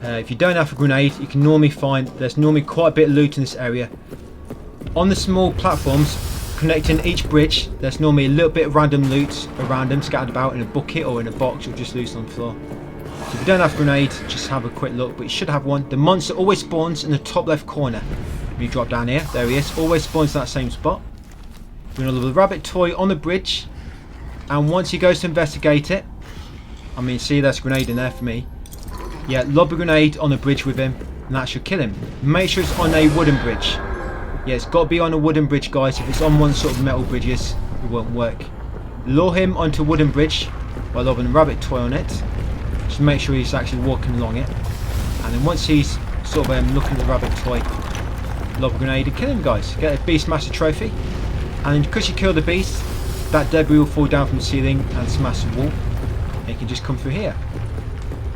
A: If you don't have a grenade, you can normally find there's normally quite a bit of loot in this area. On the small platforms connecting each bridge, there's normally a little bit of random loot around them, scattered about in a bucket or in a box or just loose on the floor. So if you don't have a grenade, just have a quick look, but you should have one. The monster always spawns in the top left corner. If you drop down here, there he is, always spawns in that same spot. We're going to look at the rabbit toy on the bridge, and once he goes to investigate it, I mean, see, there's a grenade in there for me. Yeah, lob a grenade on the bridge with him, and that should kill him. Make sure it's on a wooden bridge. Yeah, it's got to be on a wooden bridge, guys. If it's on one sort of metal bridges, it won't work. Lure him onto a wooden bridge by lobbing a rabbit toy on it. Just make sure he's actually walking along it. And then once he's sort of looking at the rabbit toy, lob a grenade and kill him, guys. Get a Beastmaster trophy. And because you kill the beast, that debris will fall down from the ceiling and smash the wall. And you can just come through here.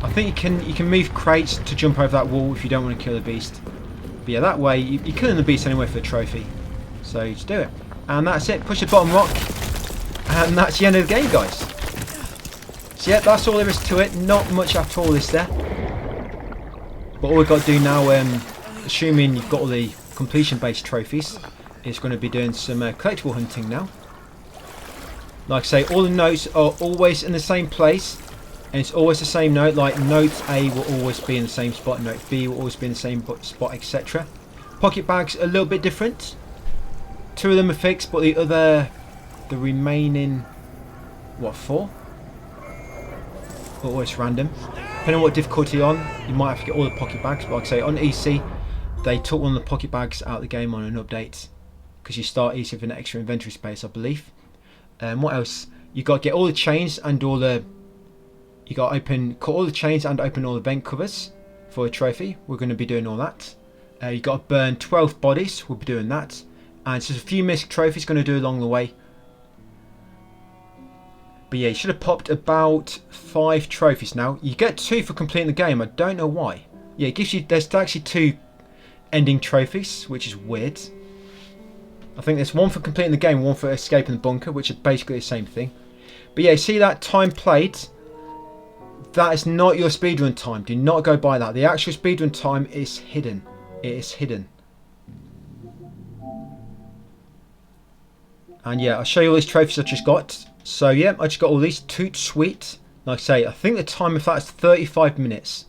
A: I think you can move crates to jump over that wall if you don't want to kill the beast. But yeah, that way you're killing the beast anyway for the trophy. So just do it. And that's it. Push the bottom rock. And that's the end of the game, guys. So yeah, that's all there is to it. Not much at all is there. But all we've got to do now, assuming you've got all the completion based trophies, is going to be doing some collectible hunting now. Like I say, all the notes are always in the same place. And it's always the same note, like note A will always be in the same spot, note B will always be in the same spot, etc. Pocket bags are a little bit different. 2 of them are fixed, but the remaining, what, 4? Are always random. Depending on what difficulty you're on, you might have to get all the pocket bags. But like I say, on EC, they took one of the pocket bags out of the game on an update. Because you start EC with an extra inventory space, I believe. What else? You got to get all the chains and all the... You got to cut all the chains and open all the vent covers for a trophy. We're going to be doing all that. You got to burn 12 bodies. We'll be doing that. And just a few missed trophies going to do along the way. But yeah, you should have popped about 5 trophies now. You get 2 for completing the game. I don't know why. Yeah, it gives you... There's actually 2 ending trophies, which is weird. I think there's 1 for completing the game, 1 for escaping the bunker, which are basically the same thing. But yeah, see that time played? That is not your speedrun time. Do not go by that. The actual speedrun time is hidden. It is hidden. And yeah, I'll show you all these trophies I just got. So yeah, I just got all these. Toot sweet. Like I say, I think the time of that is 35 minutes.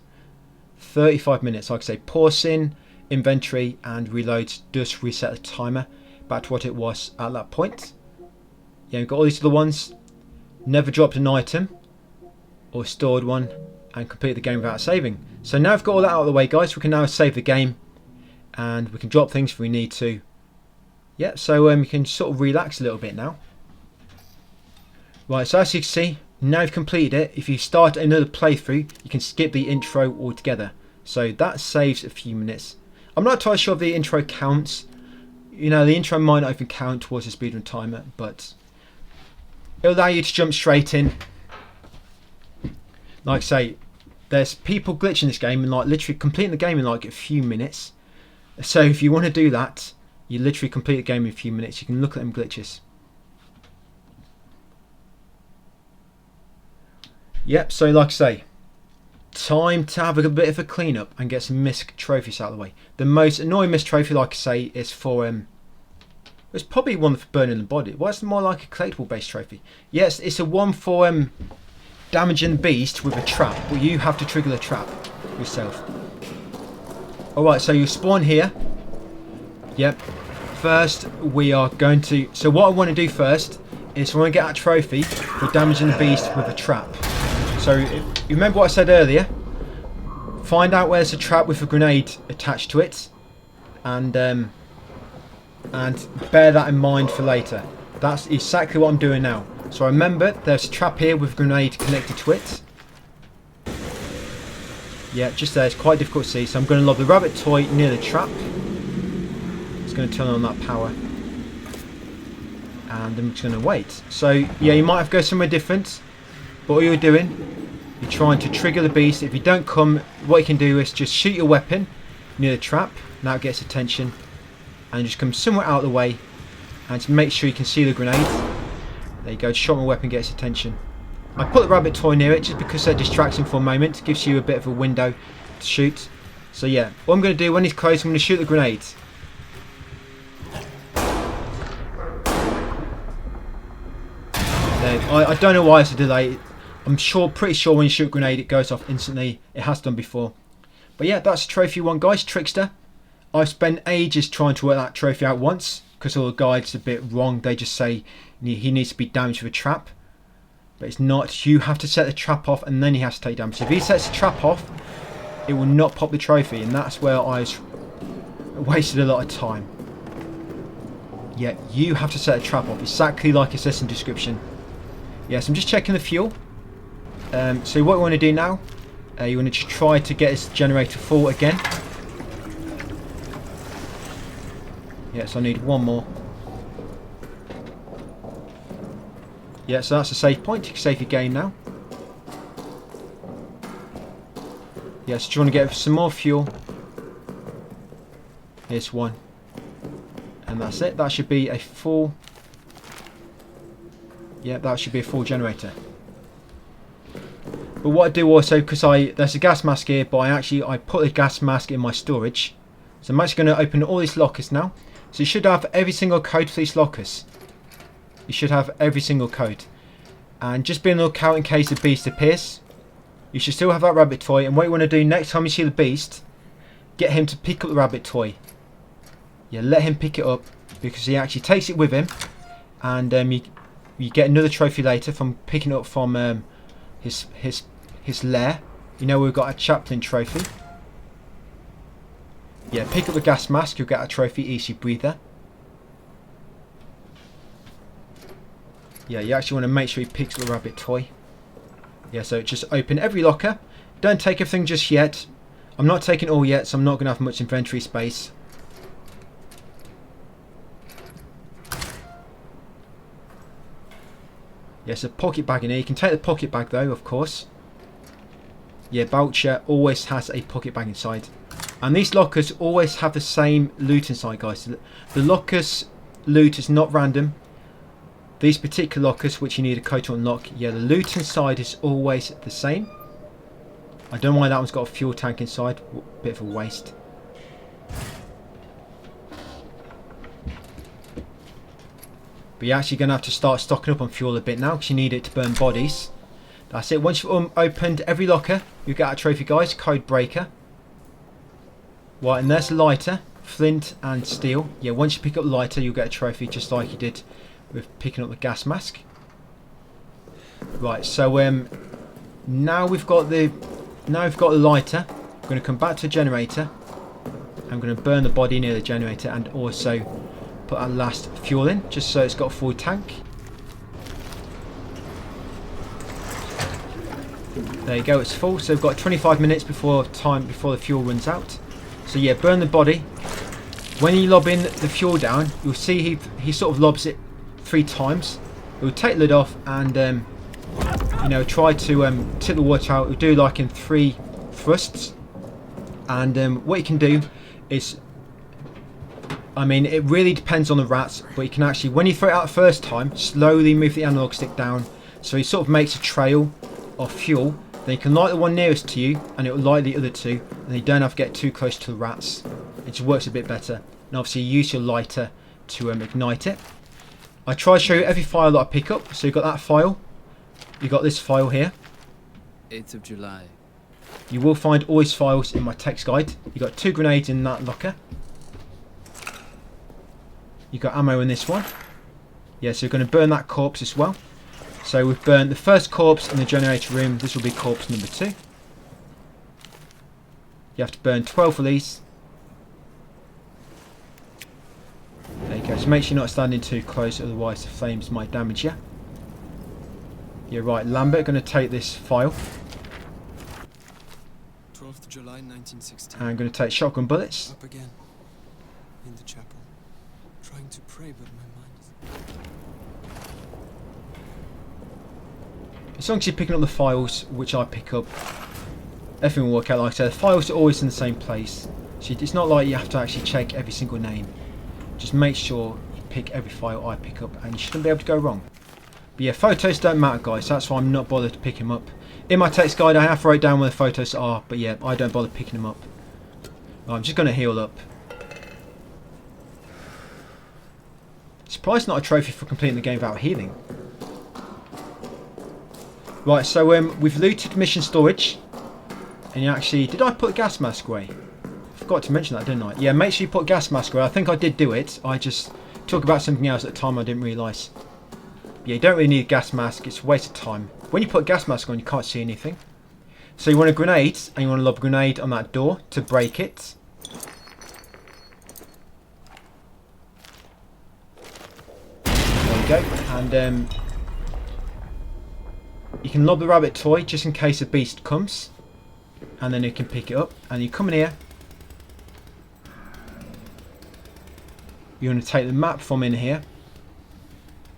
A: 35 minutes. Like I say, pause in, inventory, and reload does reset the timer back to what it was at that point. Yeah, we've got all these other ones. Never dropped an item or stored one and complete the game without saving. So now I've got all that out of the way, guys, we can now save the game and we can drop things if we need to. Yeah, so you can sort of relax a little bit now. Right, so as you can see, now you've completed it. If you start another playthrough, you can skip the intro altogether. So that saves a few minutes. I'm not entirely sure if the intro counts. You know, the intro might not even count towards the speedrun timer, but it'll allow you to jump straight in. Like I say, there's people glitching this game and like literally completing the game in like a few minutes. So if you want to do that, you literally complete the game in a few minutes. You can look at them glitches. Yep, so like I say, time to have a bit of a clean up and get some missed trophies out of the way. The most annoying missed trophy, like I say, is for it's probably one for burning the body. Well, it's more like a collectible based trophy. Yes, it's a one for damaging the beast with a trap, but you have to trigger the trap yourself. Alright, so you spawn here. Yep. First, we are going to... So what I want to do first is I want to get that trophy for damaging the beast with a trap. So, you remember what I said earlier? Find out where there's a trap with a grenade attached to it. And bear that in mind for later. That's exactly what I'm doing now. So remember, there's a trap here with a grenade connected to it. Yeah, just there. It's quite difficult to see. So I'm going to lob the rabbit toy near the trap. It's going to turn on that power. And I'm just going to wait. So, yeah, you might have to go somewhere different. But all you're doing, you're trying to trigger the beast. If you don't come, what you can do is just shoot your weapon near the trap. Now it gets attention. And just come somewhere out of the way. And to make sure you can see the grenade. There you go, shot my weapon, gets attention. I put the rabbit toy near it just because they're distracting for a moment. It gives you a bit of a window to shoot. So yeah, what I'm going to do when he's close, I'm going to shoot the grenade. There, I don't know why it's a delay. I'm pretty sure when you shoot a grenade it goes off instantly. It has done before. But yeah, that's trophy 1 guys, Trickster. I've spent ages trying to work that trophy out once, because all the guides are a bit wrong. They just say he needs to be damaged with a trap. But it's not. You have to set the trap off and then he has to take damage. If he sets the trap off, it will not pop the trophy, and that's where I wasted a lot of time. Yeah, you have to set a trap off, exactly like it says in the description. Yes, I'm just checking the fuel. So what we want to do now, you want to try to get this generator full again. Yes, I need one more. Yeah, so that's a save point. You can save your game now. Yes, do you want to get some more fuel? Here's one. And that's it. That should be a full... Yeah, that should be a full generator. But what I do also, because there's a gas mask here, but I put a gas mask in my storage. So I'm actually going to open all these lockers now. So you should have every single code for these lockers. You should have every single code. And just be on the lookout in case the beast appears. You should still have that rabbit toy. And what you want to do next time you see the beast, get him to pick up the rabbit toy. Yeah, let him pick it up, because he actually takes it with him. And you get another trophy later from picking it up from his lair. You know, we've got a chaplain trophy. Yeah, pick up the gas mask, you'll get a trophy, easy breather. Yeah, you actually want to make sure he picks up the rabbit toy. Yeah, so just open every locker. Don't take everything just yet. I'm not taking all yet, so I'm not going to have much inventory space. Yes, a pocket bag in here. You can take the pocket bag though, of course. Yeah, Boucher always has a pocket bag inside. And these lockers always have the same loot inside, guys. The lockers loot is not random. These particular lockers, which you need a code to unlock, yeah, the loot inside is always the same. I don't know why that one's got a fuel tank inside. Bit of a waste. But you're actually going to have to start stocking up on fuel a bit now, because you need it to burn bodies. That's it. Once you've opened every locker, you get a trophy, guys. Code breaker. Right, and there's a lighter, flint and steel. Yeah, once you pick up the lighter, you'll get a trophy, just like you did with picking up the gas mask. Right, so now we've got the lighter. I'm going to come back to the generator. I'm going to burn the body near the generator and also put our last fuel in, just so it's got a full tank. There you go, it's full. So we've got 25 minutes before the fuel runs out. So yeah, burn the body. When you lob in the fuel down, you'll see he sort of lobs it 3 times. It will take the lid off and you know, try to tip the water out. It'll do like in 3 thrusts. And what you can do is, I mean, it really depends on the rats, but you can actually, when you throw it out the first time, slowly move the analog stick down, so he sort of makes a trail of fuel. Then you can light the one nearest to you, and it will light the other 2, and you don't have to get too close to the rats. It just works a bit better. And obviously you use your lighter to ignite it. I try to show you every file that I pick up. So you've got that file. You've got this file here.
C: 8th of July.
A: You will find all these files in my text guide. You've got 2 grenades in that locker. You've got ammo in this one. Yeah, so you're going to burn that corpse as well. So we've burned the first corpse in the generator room. This will be corpse number 2. You have to burn 12 of these. There you go. So make sure you're not standing too close, otherwise the flames might damage you. You're right, Lambert. Going to take this file.
C: 12th of July 1916.
A: And I'm going to take shotgun bullets.
C: Up again. In the chapel. Trying to pray, but my mind is...
A: As long as you're picking up the files, which I pick up, everything will work out. Like I said, the files are always in the same place. So it's not like you have to actually check every single name. Just make sure you pick every file I pick up, and you shouldn't be able to go wrong. But yeah, photos don't matter, guys. That's why I'm not bothered to pick them up. In my text guide, I have wrote down where the photos are, but yeah, I don't bother picking them up. I'm just going to heal up. Surprised not a trophy for completing the game without healing. Right, so we've looted mission storage. And you actually... Did I put gas mask away? I forgot to mention that, didn't I? Yeah, make sure you put gas mask away. I think I did do it. I just talked about something else at the time I didn't realise. Yeah, you don't really need a gas mask. It's a waste of time. When you put a gas mask on, you can't see anything. So you want a grenade, and you want to lob a grenade on that door to break it. There we go. And you can lob the rabbit toy just in case a beast comes. And then you can pick it up. And you come in here. You want to take the map from in here.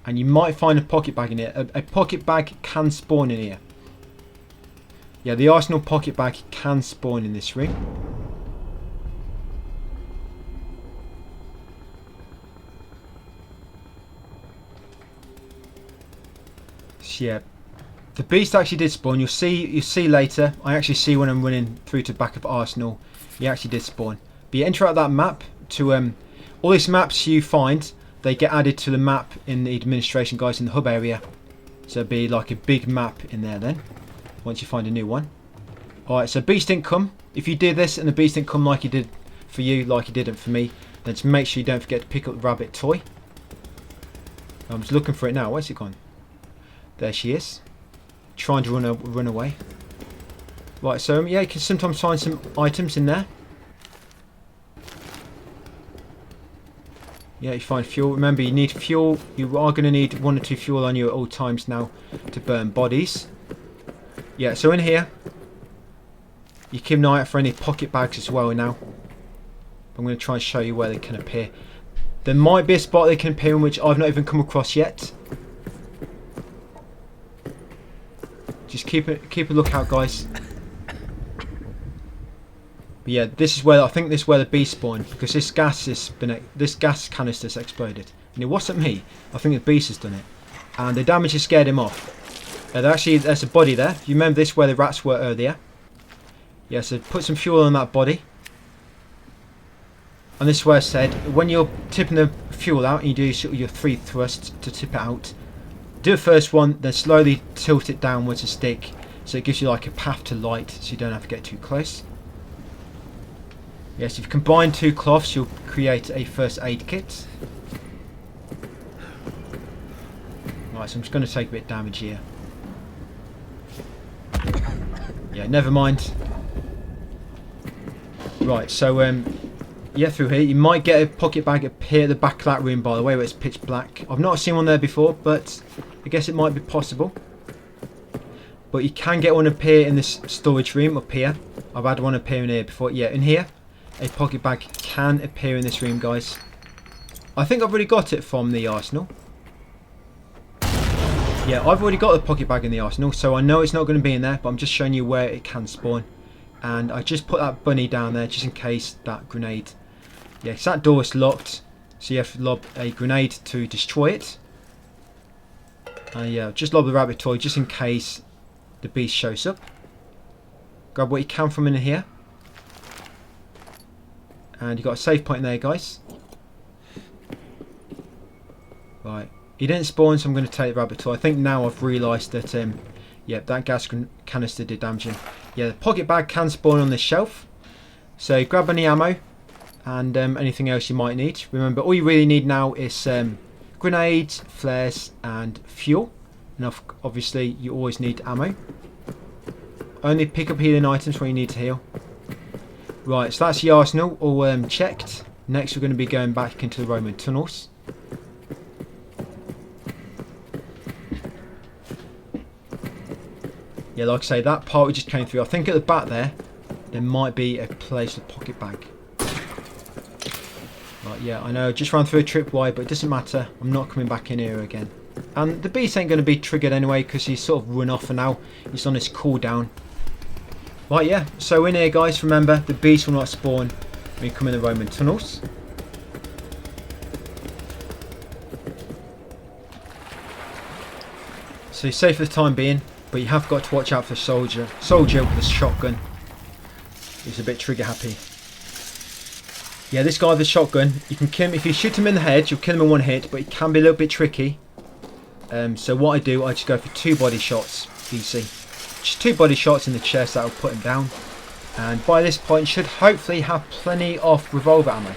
A: And you might find a pocket bag in here. A pocket bag can spawn in here. Yeah, the Arsenal pocket bag can spawn in this ring. So yeah, the beast actually did spawn. You'll see later. I actually see when I'm running through to back of Arsenal. He actually did spawn. But you enter out that map to all these maps you find. They get added to the map in the administration, guys, in the hub area. So it'll be like a big map in there then, once you find a new one. Alright, so beast didn't come. If you did this and the beast didn't come like he did for you, like he didn't for me, then just make sure you don't forget to pick up the rabbit toy. I'm just looking for it now. Where's it gone? There she is. Trying to run away. Right, so yeah, you can sometimes find some items in there. Yeah, you find fuel. Remember, you need fuel. You are going to need 1 or 2 fuel on you at all times now to burn bodies. Yeah, so in here, you keep an eye out for any pocket bags as well now. I'm going to try and show you where they can appear. There might be a spot they can appear in which I've not even come across yet. Just keep a lookout, guys. But yeah, this is where I think this is where the beast spawned, because this gas canister's exploded. And it wasn't me. I think the beast has done it, and the damage has scared him off. There's a body there. You remember this where the rats were earlier? Yeah, so put some fuel on that body. And this is where I said when you're tipping the fuel out, and you do sort of your 3 thrusts to tip it out. Do the first one, then slowly tilt it downwards a stick, so it gives you like a path to light, so you don't have to get too close. Yes, if you combine 2 cloths, you'll create a first aid kit. Right, so I'm just going to take a bit of damage here. Yeah, never mind. Right, so yeah, through here you might get a pocket bag appear at the back of that room, by the way, where it's pitch black. I've not seen one there before, but I guess it might be possible. But you can get one appear in this storage room up here. I've had one appear in here before. Yeah, in here a pocket bag can appear in this room, guys. I think I've already got it from the Arsenal. Yeah, I've already got the pocket bag in the Arsenal, so I know it's not going to be in there, but I'm just showing you where it can spawn. And I just put that bunny down there just in case that grenade. Yeah, because that door is locked, so you have to lob a grenade to destroy it. And yeah, just lob the rabbit toy just in case the beast shows up. Grab what you can from in here. And you've got a save point there, guys. Right. He didn't spawn, so I'm going to take the rabbit toy. I think now I've realised that, yeah, that gas canister did damage him. Yeah, the pocket bag can spawn on this shelf. So grab any ammo and anything else you might need. Remember, all you really need now is grenades, flares and fuel. And obviously, you always need ammo. Only pick up healing items when you need to heal. Right, so that's the Arsenal all checked. Next we're going to be going back into the Roman tunnels. Yeah, like I say, that part we just came through. I think at the back there might be a place with pocket bag. Right, yeah, I know, just ran through a tripwire, but it doesn't matter. I'm not coming back in here again. And the beast ain't going to be triggered anyway, because he's sort of run off for now. He's on his cooldown. Right, yeah, so in here, guys, remember, the beast will not spawn when you come in the Roman tunnels. So you're safe for the time being, but you have got to watch out for the soldier with a shotgun. He's a bit trigger happy. Yeah, this guy with the shotgun, you can kill him. If you shoot him in the head, you'll kill him in 1 hit, but it can be a little bit tricky. So what I do, I just go for 2 body shots. easy. Just 2 body shots in the chest that will put him down. And by this point should hopefully have plenty of revolver ammo.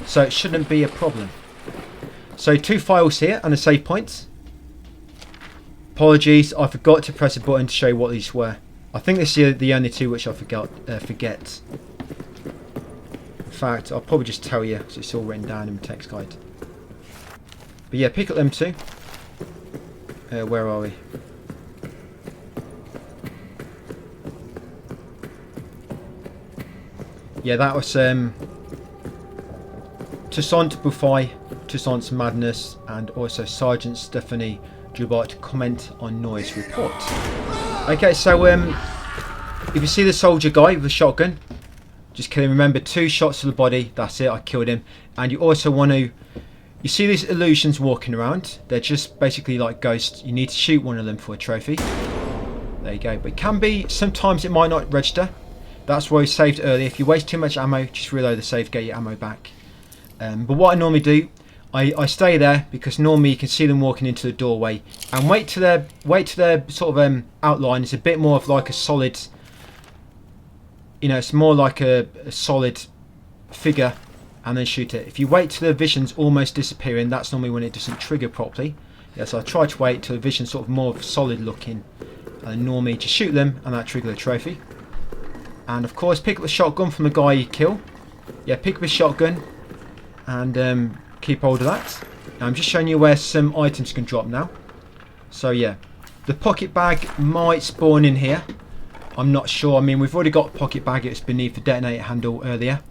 A: So it shouldn't be a problem. So 2 files here and a save point. Apologies, I forgot to press a button to show you what these were. I think this is the only 2 which I forget. In fact, I'll probably just tell you because it's all written down in the text guide. But yeah, pick up them 2. Where are we? Yeah, that was Toussaint Buffy, Toussaint's Madness, and also Sergeant Stephanie Dubart to comment on noise report. Okay, so if you see the soldier guy with a shotgun, just kill him. Remember, 2 shots to the body, that's it, I killed him. And you also want to, you see these illusions walking around, they're just basically like ghosts. You need to shoot one of them for a trophy. There you go, but it can be, sometimes it might not register. That's why we saved earlier. If you waste too much ammo, just reload the save, get your ammo back. But what I normally do, I stay there because normally you can see them walking into the doorway and wait to their sort of outline. It's a bit more of like a solid, you know, it's more like a solid figure, and then shoot it. If you wait till the vision's almost disappearing, that's normally when it doesn't trigger properly. Yeah, so I try to wait till the vision's sort of more solid looking, and normally just shoot them and that trigger the trophy. And of course, pick up the shotgun from the guy you kill. Yeah, pick up his shotgun and keep hold of that. Now, I'm just showing you where some items can drop now. So yeah, the pocket bag might spawn in here. I'm not sure. I mean, we've already got a pocket bag. It's beneath the detonator handle earlier.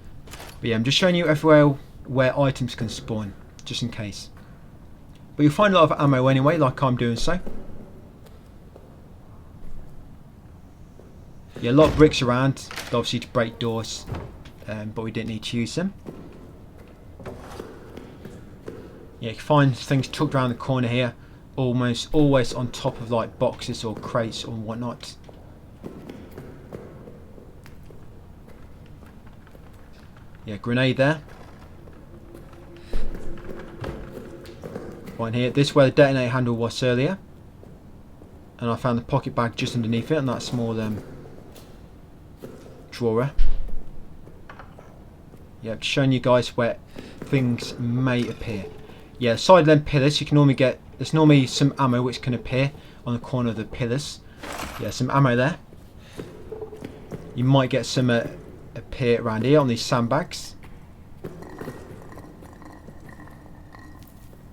A: But yeah, I'm just showing you everywhere where items can spawn, just in case. But you'll find a lot of ammo anyway, like I'm doing so. Yeah, a lot of bricks around, obviously to break doors, but we didn't need to use them. Yeah, you can find things tucked around the corner here, almost always on top of like boxes or crates or whatnot. Yeah, grenade there. One here. This is where the detonator handle was earlier, and I found the pocket bag just underneath it, and that small drawer. Yeah, just showing you guys where things may appear. Yeah, side them pillars, you can normally get, there's normally some ammo which can appear on the corner of the pillars. Yeah, some ammo there. You might get some appear around here on these sandbags.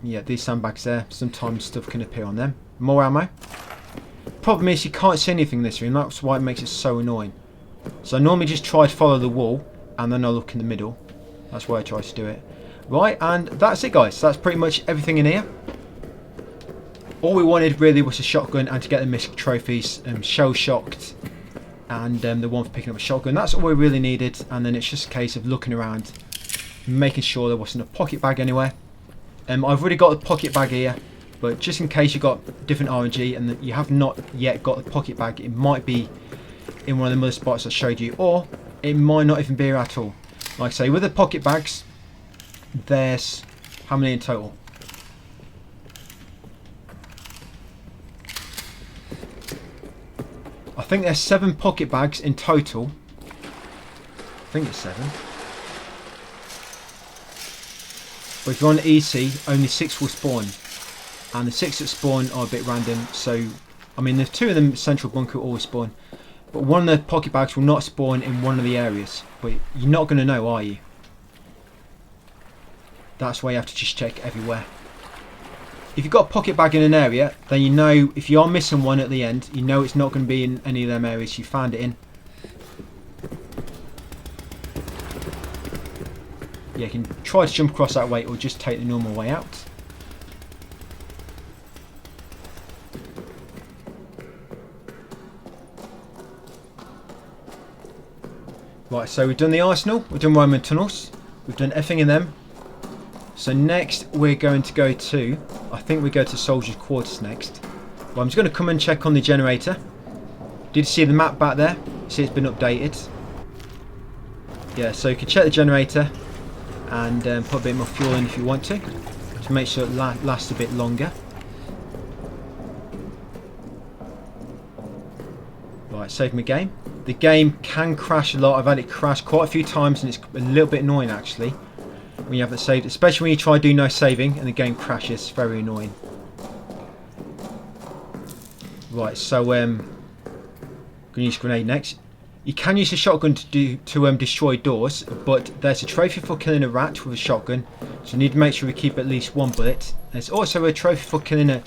A: Yeah, these sandbags there, sometimes stuff can appear on them. More ammo. Problem is you can't see anything in this room, that's why it makes it so annoying. So I normally just try to follow the wall and then I look in the middle. That's why I try to do it. Right, and that's it guys, that's pretty much everything in here. All we wanted really was a shotgun and to get the mythic trophies, shell shocked and the one for picking up a shotgun. That's all we really needed, and then it's just a case of looking around, making sure there wasn't a pocket bag anywhere. I've already got the pocket bag here, but just in case you've got different RNG and that you have not yet got the pocket bag, it might be in one of the other spots I showed you, or it might not even be here at all. Like I say, with the pocket bags, there's how many in total? I think there's 7 pocket bags in total. I think it's 7. But if you're on easy, only 6 will spawn, and the 6 that spawn are a bit random. So, I mean, there's 2 of them central bunker always spawn, but one of the pocket bags will not spawn in one of the areas. But you're not going to know, are you? That's why you have to just check everywhere. If you've got a pocket bag in an area, then you know if you are missing one at the end, you know it's not going to be in any of them areas you found it in. Yeah, you can try to jump across that way or just take the normal way out. Right, so we've done the arsenal, we've done Roman tunnels, we've done everything in them. So next we're going to go to, I think we go to soldiers' quarters next. Well, I'm just going to come and check on the generator. Did you see the map back there? See it's been updated. Yeah, so you can check the generator and put a bit more fuel in if you want to make sure it lasts a bit longer. Right, save my game. The game can crash a lot. I've had it crash quite a few times and it's a little bit annoying actually when you haven't saved, especially when you try to do no saving and the game crashes. It's very annoying. Right, so gonna use grenade next. You can use a shotgun to destroy doors, but there's a trophy for killing a rat with a shotgun, so you need to make sure we keep at least one bullet. There's also a trophy for killing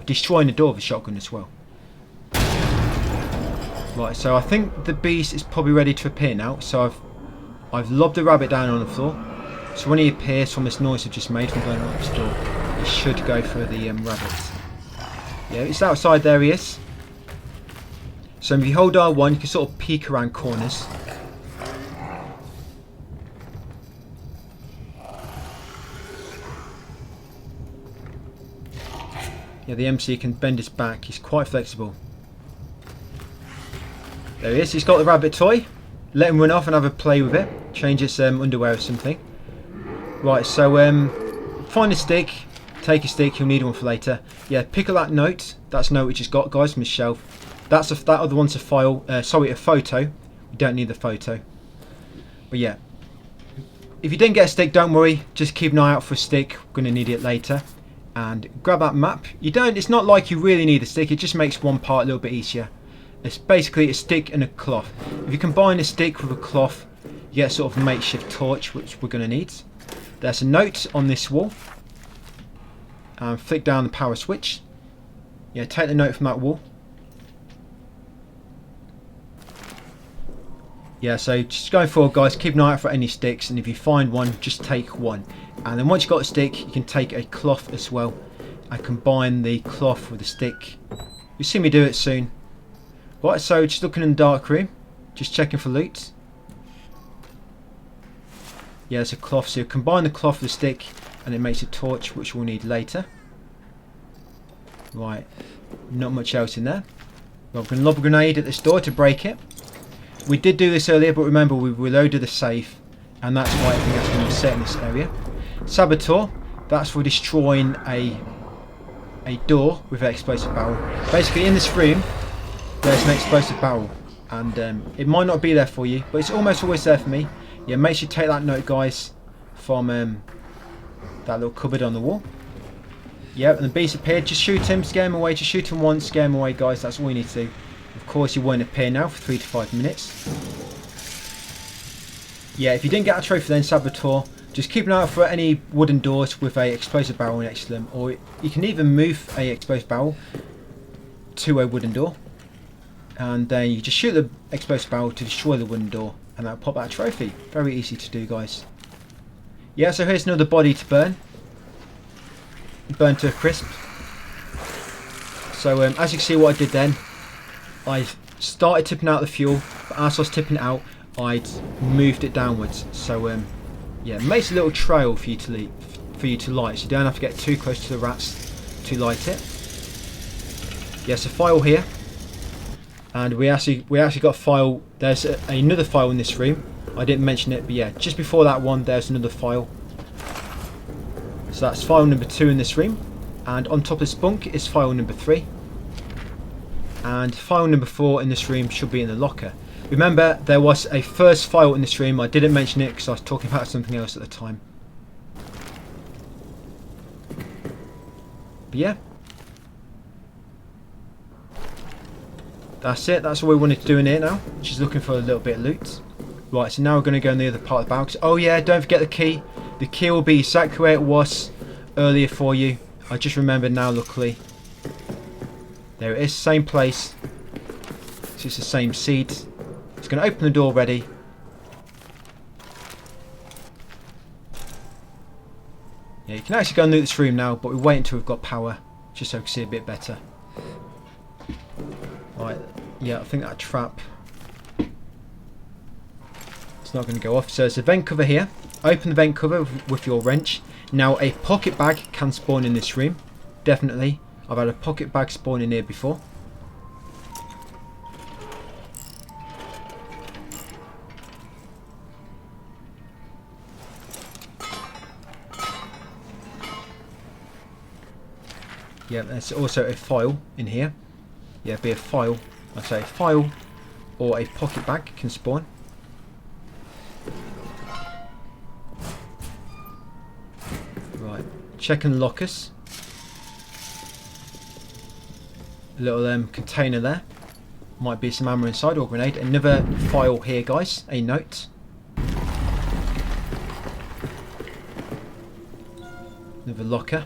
A: destroying a door with a shotgun as well. Right, so I think the beast is probably ready to appear now. So I've lobbed the rabbit down on the floor. So when he appears from this noise I've just made from blowing up this door, he should go for the rabbit. Yeah, it's outside. There he is. So if you hold R1, you can sort of peek around corners. Yeah, the MC can bend his back. He's quite flexible. There he is. He's got the rabbit toy. Let him run off and have a play with it. Change its underwear or something. Right, so find a stick. Take a stick. You'll need one for later. Yeah, pick up that note. That's a note which he's got, guys, from his shelf. That other one's a file. Sorry, a photo. We don't need the photo. But yeah, if you didn't get a stick, don't worry. Just keep an eye out for a stick. We're going to need it later. And grab that map. It's not like you really need a stick. It just makes one part a little bit easier. It's basically a stick and a cloth. If you combine a stick with a cloth, you get a sort of makeshift torch, which we're going to need. There's a note on this wall. And flick down the power switch. Yeah, take the note from that wall. Yeah, so just going forward, guys, keep an eye out for any sticks, and if you find one, just take one. And then once you've got a stick, you can take a cloth as well and combine the cloth with the stick. You'll see me do it soon. Right, so just looking in the dark room, just checking for loot. Yeah, it's a cloth, so you combine the cloth with the stick and it makes a torch, which we'll need later. Right, not much else in there. Well, I'm going to lob a grenade at this door to break it. We did do this earlier, but remember we reloaded the safe, and that's why everything has been set in this area. Saboteur, that's for destroying a door with an explosive barrel. Basically, in this room, there's an explosive barrel, and it might not be there for you, but it's almost always there for me. Yeah, make sure you take that note, guys, from that little cupboard on the wall. Yep, and the beast appeared. Just shoot him, scare him away. Just shoot him once, scare him away, guys. That's all you need to do. Of course, he won't appear now for 3 to 5 minutes. Yeah, if you didn't get a trophy then, Saboteur, just keep an eye out for any wooden doors with a explosive barrel next to them. Or you can even move a explosive barrel to a wooden door. And then you just shoot the explosive barrel to destroy the wooden door. And that'll pop out a trophy. Very easy to do, guys. Yeah, so here's another body to burn. Burn to a crisp. So as you can see what I did then, I started tipping out the fuel, but as I was tipping it out, I'd moved it downwards. So yeah, it makes a little trail for you to light, so you don't have to get too close to the rats to light it. Yeah, so file here, and we actually got a file. There's another file in this room. I didn't mention it, but yeah, just before that one, there's another file. So that's file number 2 in this room, and on top of this bunk is file number 3. And file number 4 in this room should be in the locker. Remember, there was a first file in this room. I didn't mention it because I was talking about something else at the time. But yeah, that's it. That's all we wanted to do in here now. Just looking for a little bit of loot. Right, so now we're going to go in the other part of the barracks. Oh yeah, don't forget the key. The key will be exactly where it was earlier for you. I just remembered now, luckily. There it is, same place. So it's the same seed. It's going to open the door ready. Yeah, you can actually go and loot this room now, but we wait until we've got power, just so we can see a bit better. Right, yeah, I think that trap, it's not going to go off. So there's a vent cover here. Open the vent cover with your wrench. Now a pocket bag can spawn in this room, definitely. I've had a pocket bag spawn in here before. Yeah, there's also a file in here. Yeah, be a file. Like I say, a file or a pocket bag can spawn. Right, checking the lockers. A little container there. Might be some ammo inside or grenade. Another file here, guys. A note. Another locker.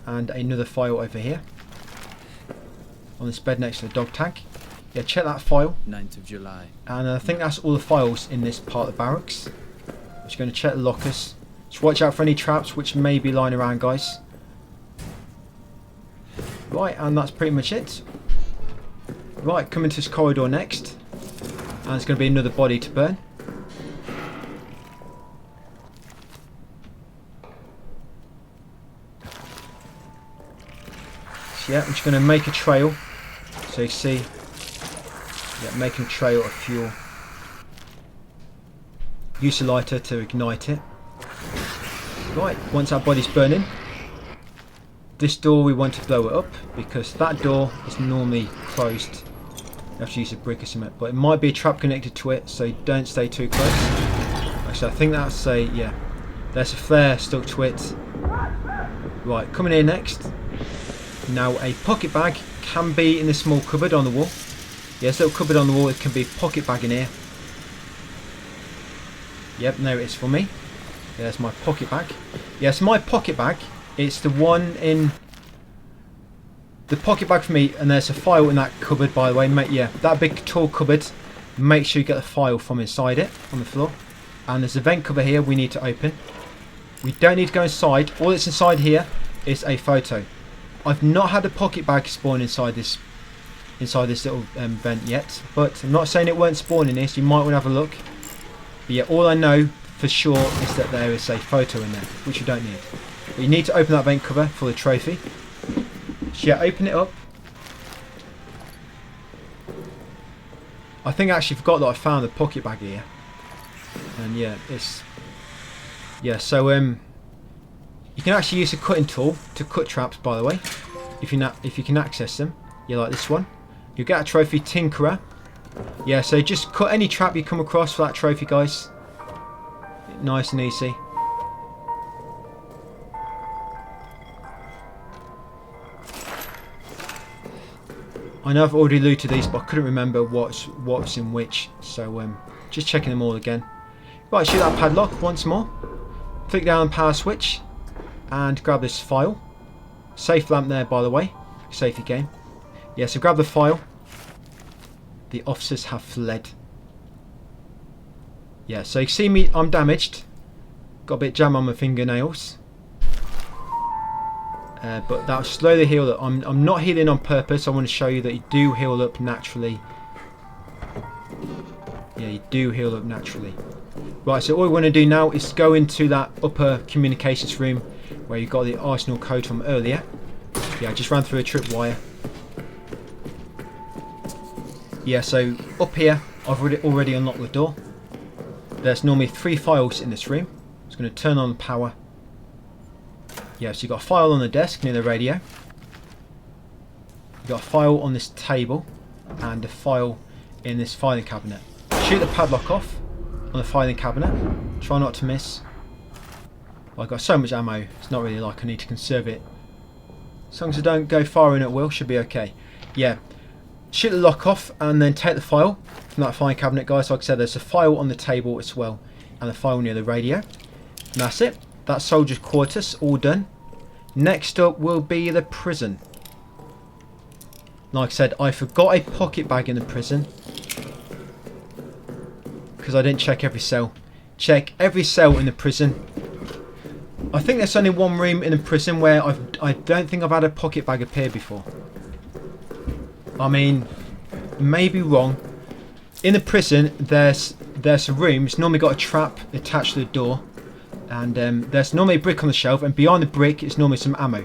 A: And another file over here. On this bed next to the dog tag. Yeah, check that file.
D: 9th of July.
A: And I think that's all the files in this part of the barracks. I'm just going to check the lockers. Just watch out for any traps which may be lying around, guys. Right, and that's pretty much it. Right, coming to this corridor next. And it's going to be another body to burn. So yeah, I'm just going to make a trail. So you see, yeah, making a trail of fuel. Use a lighter to ignite it. Right, once our body's burning, this door we want to blow it up because that door is normally closed. You have to use a brick or something, but it might be a trap connected to it, so don't stay too close. Actually, I think that's a, yeah, there's a flare stuck to it. Right, coming here next. Now a pocket bag can be in this small cupboard on the wall. Yes, little cupboard on the wall, it can be a pocket bag in here. Yep, there it is for me. There's my pocket bag. Yes, my pocket bag. It's the one in the pocket bag for me, and there's a file in that cupboard, by the way. Mate, yeah, that big tall cupboard. Make sure you get the file from inside it on the floor. And there's a vent cover here we need to open. We don't need to go inside. All that's inside here is a photo. I've not had a pocket bag spawn inside this little vent yet, but I'm not saying it won't spawn in this. You might want to have a look. But yeah, all I know for sure is that there is a photo in there, which you don't need. But you need to open that vent cover for the trophy. So yeah, open it up. I think I actually forgot that I found the pocket bag here. And yeah, it's... Yeah, so you can actually use a cutting tool to cut traps, by the way. If you can access them. Yeah, like this one. You'll get a trophy Tinkerer. Yeah, so just cut any trap you come across for that trophy, guys. Nice and easy. I know I've already looted these, but I couldn't remember what's in which. So just checking them all again. Right, shoot that padlock once more. Click down on power switch and grab this file. Safe lamp there, by the way. Safety game. Yeah, so grab the file. The officers have fled. Yeah, so you see me, I'm damaged. Got a bit of jam on my fingernails. But that'll slowly heal up. I'm not healing on purpose. I want to show you that you do heal up naturally. Yeah, you do heal up naturally. Right, so all we want to do now is go into that upper communications room where you got the arsenal code from earlier. Yeah, I just ran through a tripwire. Yeah, so up here, I've already unlocked the door. There's normally 3 files in this room. I'm just going to turn on the power. Yeah, so you've got a file on the desk near the radio. You've got a file on this table and a file in this filing cabinet. Shoot the padlock off on the filing cabinet. Try not to miss. I've got so much ammo, it's not really like I need to conserve it. As long as I don't go far in at will, should be okay. Yeah. Shoot the lock off and then take the file from that filing cabinet, guys. Like I said, there's a file on the table as well and a file near the radio. And that's it. That's soldier's quarters, all done. Next up will be the prison. Like I said, I forgot a pocket bag in the prison because I didn't check every cell. Check every cell in the prison. I think there's only one room in the prison where I don't think I've had a pocket bag appear before. I mean, maybe wrong. In the prison, there's a room. It's normally got a trap attached to the door, and there's normally a brick on the shelf, and behind the brick is normally some ammo.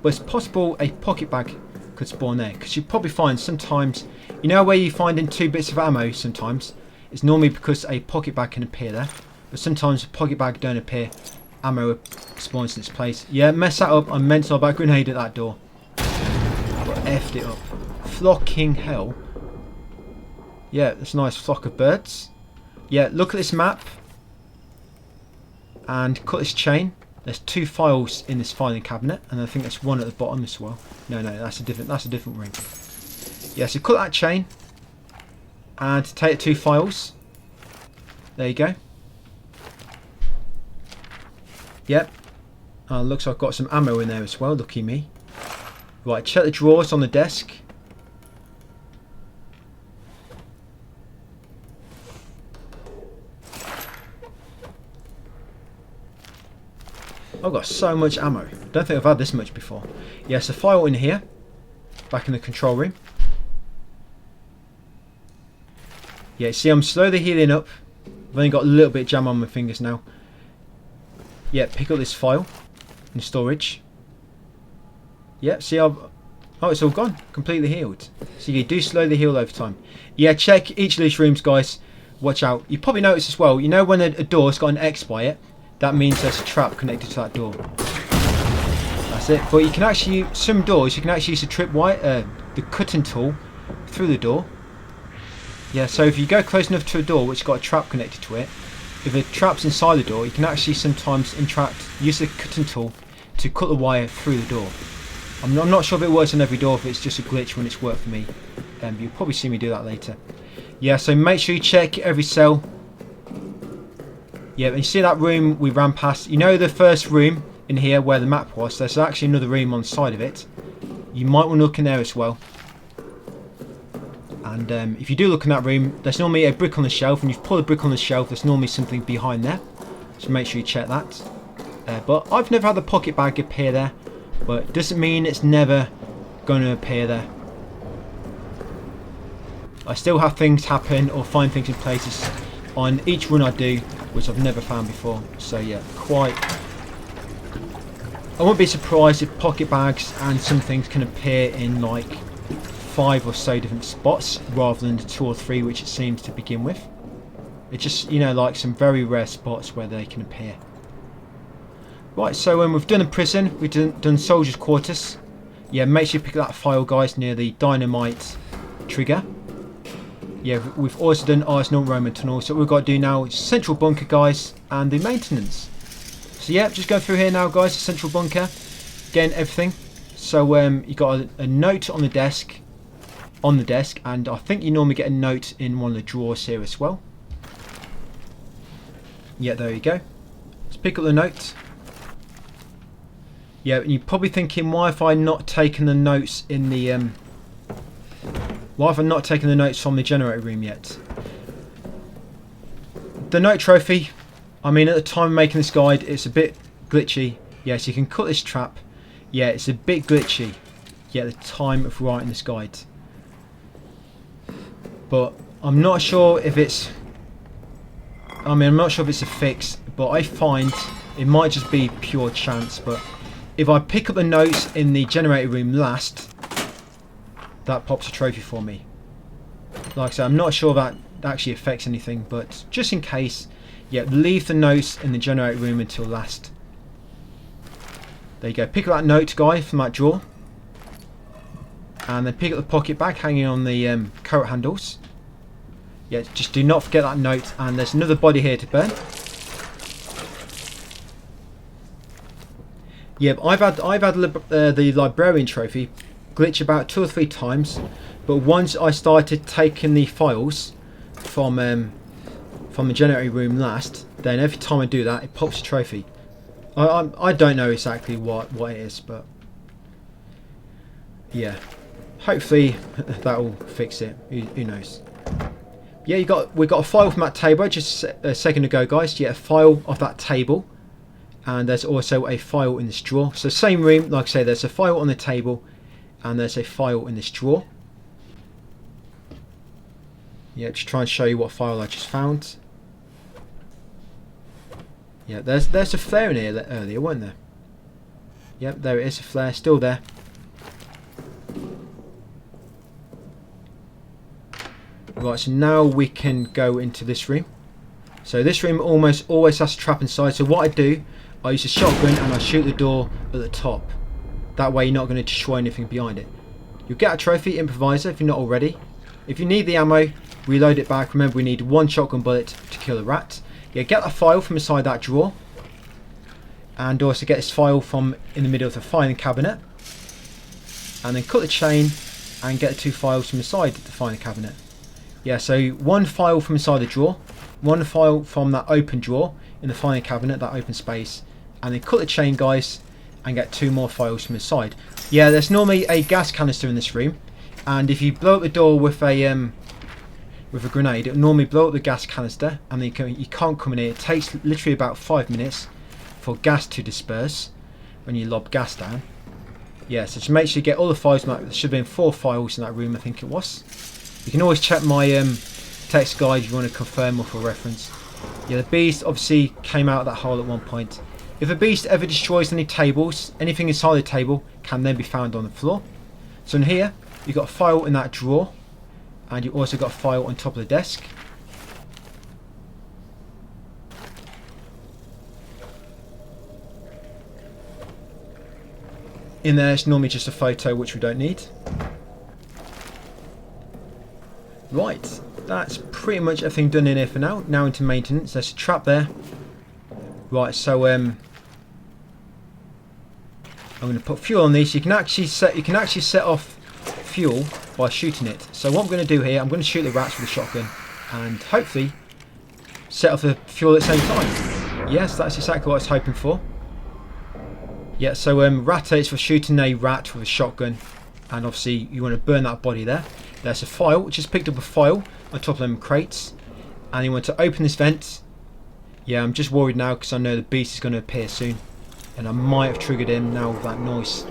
A: But it's possible a pocket bag could spawn there, because you probably find sometimes, you know where you find in 2 bits of ammo sometimes, it's normally because a pocket bag can appear there, but sometimes a pocket bag don't appear, ammo spawns in its place. Yeah, mess that up, I meant to about grenade at that door. effed it up. Flocking hell. Yeah, there's a nice flock of birds. Yeah, look at this map. And cut this chain. There's 2 files in this filing cabinet, and I think there's one at the bottom as well. No, that's a different ring. Yeah, so cut that chain and take 2 files. There you go. Yep. Looks like I've got some ammo in there as well. Lucky me. Right, check the drawers on the desk. I've got so much ammo. Don't think I've had this much before. Yes, a file in here. Back in the control room. Yeah, see, I'm slowly healing up. I've only got a little bit of jam on my fingers now. Yeah, pick up this file in storage. Yeah, see, oh, it's all gone. Completely healed. So you do slowly heal over time. Yeah, check each of these rooms, guys. Watch out. You probably notice as well, you know when a door's got an X by it, that means there's a trap connected to that door. That's it. But you can actually, some doors, you can actually use the cutting tool through the door. Yeah, so if you go close enough to a door which has got a trap connected to it, if a trap's inside the door, you can actually sometimes use the cutting tool to cut the wire through the door. I'm not sure if it works on every door, if it's just a glitch when it's worked for me. You'll probably see me do that later. Yeah, so make sure you check every cell. Yeah, and you see that room we ran past. You know the first room in here where the map was? There's actually another room on the side of it. You might want to look in there as well. And if you do look in that room, there's normally a brick on the shelf, and if you pull a brick on the shelf, there's normally something behind there. So make sure you check that. But I've never had the pocket bag appear there, but it doesn't mean it's never going to appear there. I still have things happen or find things in places on each run I do, which I've never found before. So yeah, I won't be surprised if pocket bags and some things can appear in like 5 or so different spots rather than the 2 or 3 which it seems to begin with. It's just, you know, like some very rare spots where they can appear. Right, so when we've done the prison, we've done soldiers' quarters. Yeah, make sure you pick up that file, guys, near the dynamite trigger. Yeah, we've also done Arsenal Roman Tunnel. So what we've got to do now is central bunker, guys, and the maintenance. So yeah, just go through here now, guys, the central bunker, getting everything. So you got a note on the desk, and I think you normally get a note in one of the drawers here as well. Yeah, there you go. Let's pick up the note. Yeah, and you're probably thinking, why have I not taken the notes in the why have I not taken the notes from the generator room yet? The note trophy, I mean, at the time of making this guide, it's a bit glitchy. Yes, you can cut this trap. Yeah, it's a bit glitchy. Yeah, at the time of writing this guide. But I'm not sure if it's... I'm not sure if it's a fix, but I find it might just be pure chance. But if I pick up the notes in the generator room last, that pops a trophy for me. Like I said, I'm not sure that actually affects anything, but just in case, yeah, leave the notes in the generator room until last. There you go. Pick up that note, guy, from that drawer, and then pick up the pocket bag hanging on the coat handles. Yeah, just do not forget that note. And there's another body here to burn. Yeah, I've had the librarian trophy glitch about 2 or 3 times, but once I started taking the files from the generator room last, then every time I do that, it pops a trophy. I don't know exactly what it is, but yeah, hopefully that'll fix it. Who knows? Yeah, we got a file from that table just a second ago, guys. Yeah, a file of that table, and there's also a file in this drawer. So same room, like I say, there's a file on the table, and there's a file in this drawer. Yeah, just try and show you what file I just found. Yeah, there's a flare in here earlier, wasn't there? Yep, there it is, a flare, still there. Right, so now we can go into this room. So this room almost always has a trap inside. So what I do, I use a shotgun and I shoot the door at the top. That way you're not going to destroy anything behind it. You'll get a trophy improviser if you're not already. If you need the ammo, reload it back. Remember, we need 1 shotgun bullet to kill a rat. Yeah, get a file from inside that drawer. And also get this file from in the middle of the filing cabinet. And then cut the chain and get the 2 files from inside the filing cabinet. Yeah, so 1 file from inside the drawer, 1 file from that open drawer in the filing cabinet, that open space, and then cut the chain, guys, and get 2 more files from inside. Yeah, there's normally a gas canister in this room, and if you blow up the door with a grenade, it'll normally blow up the gas canister, and then you can't come in here. It takes literally about 5 minutes for gas to disperse when you lob gas down. Yeah, so just make sure you get all the files. There should have been 4 files in that room, I think it was. You can always check my text guide if you want to confirm or for reference. Yeah, the beast obviously came out of that hole at one point. If a beast ever destroys any tables, anything inside the table can then be found on the floor. So in here, you've got a file in that drawer, and you also got a file on top of the desk. In there, it's normally just a photo, which we don't need. Right, that's pretty much everything done in here for now. Now into maintenance. There's a trap there. Right, so I'm going to put fuel on these. You can actually set off fuel by shooting it. So what I'm going to do here, I'm going to shoot the rats with a shotgun and hopefully set off the fuel at the same time. Yes, that's exactly what I was hoping for. Yeah, so rat is for shooting a rat with a shotgun, and obviously you want to burn that body there. There's a file, just picked up a file on top of them crates, and you want to open this vent. Yeah, I'm just worried now because I know the beast is going to appear soon, and I might have triggered him now with that noise.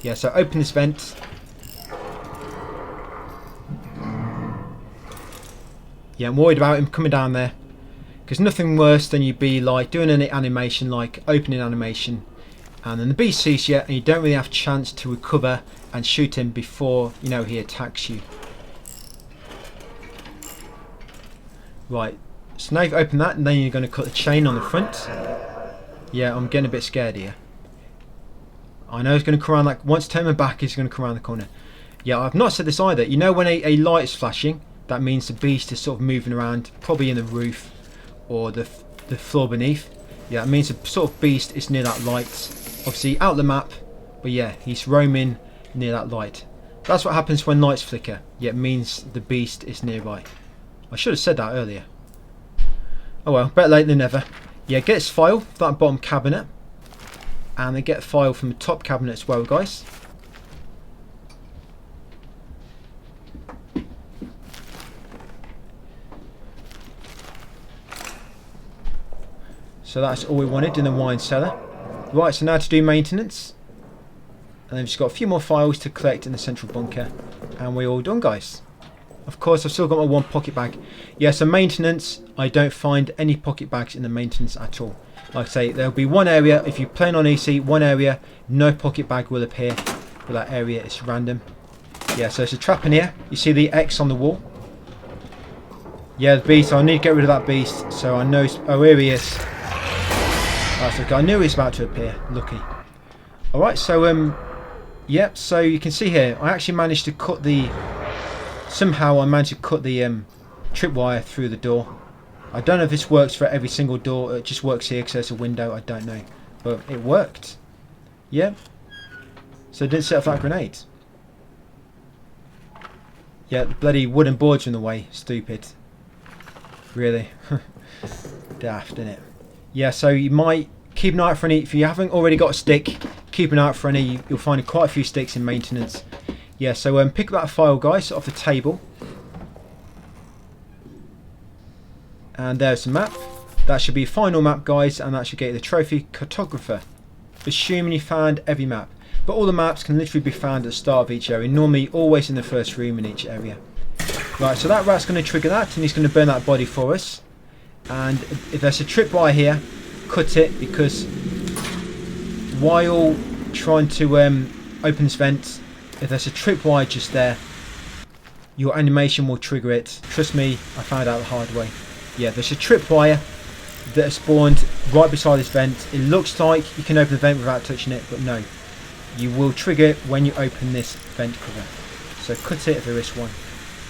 A: Yeah, so open this vent. Yeah, I'm worried about him coming down there, because nothing worse than you be like doing an animation, like opening animation, and then the beast sees you and you don't really have a chance to recover and shoot him before, you know, he attacks you. Right, so now you've opened that, and then you're going to cut the chain on the front. Yeah, I'm getting a bit scared here. I know it's going to come around, like once I turn my back, it's going to come around the corner. Yeah, I've not said this either. You know when a light is flashing, that means the beast is sort of moving around, probably in the roof or the floor beneath. Yeah, it means the sort of beast is near that light. Obviously out the map, but yeah, he's roaming near that light. That's what happens when lights flicker. Yeah, it means the beast is nearby. I should have said that earlier. Oh well, better late than never. Yeah, get this file from that bottom cabinet, and then get a file from the top cabinet as well, guys. So that's all we wanted in the wine cellar. Right, so now to do maintenance. And then we've just got a few more files to collect in the central bunker. And we're all done, guys. Of course, I've still got my 1 pocket bag. Yeah, so maintenance, I don't find any pocket bags in the maintenance at all. Like I say, there'll be one area, if you're playing on EC, one area, no pocket bag will appear. But that area is random. Yeah, so it's a trap in here. You see the X on the wall? Yeah, the beast, I need to get rid of that beast. So I know, oh, here he is. That's okay. I knew he was about to appear. Lucky. Alright, so yep, so you can see here I actually managed to cut the somehow I managed to cut the tripwire through the door. I don't know if this works for every single door, it just works here because there's a window, I don't know, but it worked. Yeah, so it didn't set off that grenade. Yeah, the bloody wooden boards are in the way. Stupid. Really. Daft, innit? Yeah, so you might keep an eye out for any, if you haven't already got a stick, keep an eye out for any. You'll find quite a few sticks in maintenance. Yeah, so pick up that file, guys, off the table. And there's the map. That should be final map, guys, and that should get you the trophy cartographer. Assuming you found every map. But all the maps can literally be found at the start of each area, normally always in the first room in each area. Right, so that rat's going to trigger that, and he's going to burn that body for us. And if there's a tripwire here, cut it, because while trying to open this vent, if there's a tripwire just there, your animation will trigger it. Trust me, I found out the hard way. Yeah, there's a tripwire that has spawned right beside this vent. It looks like you can open the vent without touching it, but no. you will trigger it when you open this vent cover. So cut it if there is one.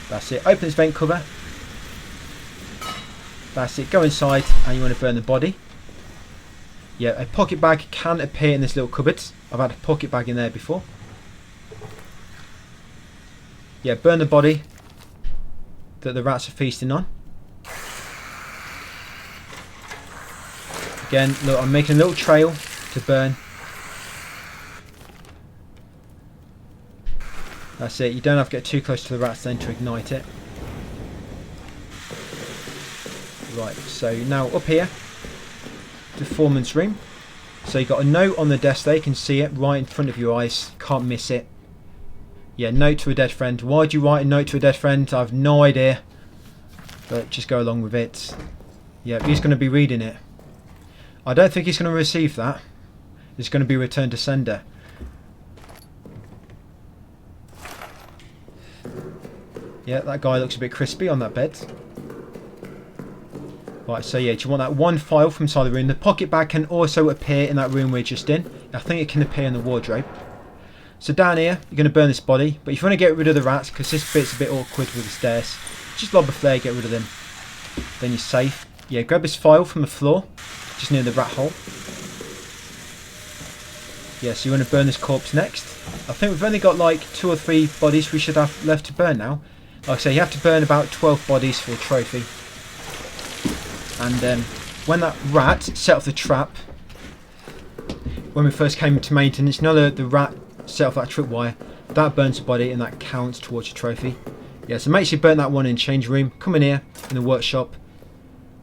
A: That's it. Open this vent cover. That's it. Go inside and you want to burn the body. Yeah, a pocket bag can appear in this little cupboard. I've had a pocket bag in there before. Yeah, burn the body that the rats are feasting on. Again, look, I'm making a little trail to burn. That's it. You don't have to get too close to the rats then to ignite it. Right, so now up here, the foreman's room. So you got a note on the desk there, you can see it right in front of your eyes, can't miss it. Yeah, note to a dead friend. Why do you write a note to a dead friend? I have no idea, but just go along with it. Yeah, he's going to be reading it. I don't think he's going to receive that. It's going to be returned to sender. Yeah, that guy looks a bit crispy on that bed. Right, so yeah, do you want that one file from inside the room? The pocket bag can also appear in that room we're just in. I think it can appear in the wardrobe. So down here, you're going to burn this body. But if you want to get rid of the rats, because this bit's a bit awkward with the stairs, just lob a flare, get rid of them. Then you're safe. Yeah, grab this file from the floor, just near the rat hole. Yeah, so you want to burn this corpse next. I think we've only got like 2 or 3 bodies we should have left to burn now. Like I say, you have to burn about 12 bodies for a trophy. And when that rat set off the trap, when we first came into maintenance, you know the rat set off that tripwire, that burns the body and that counts towards your trophy. Yeah, so make sure you burn that one in change room. Come in here, in the workshop.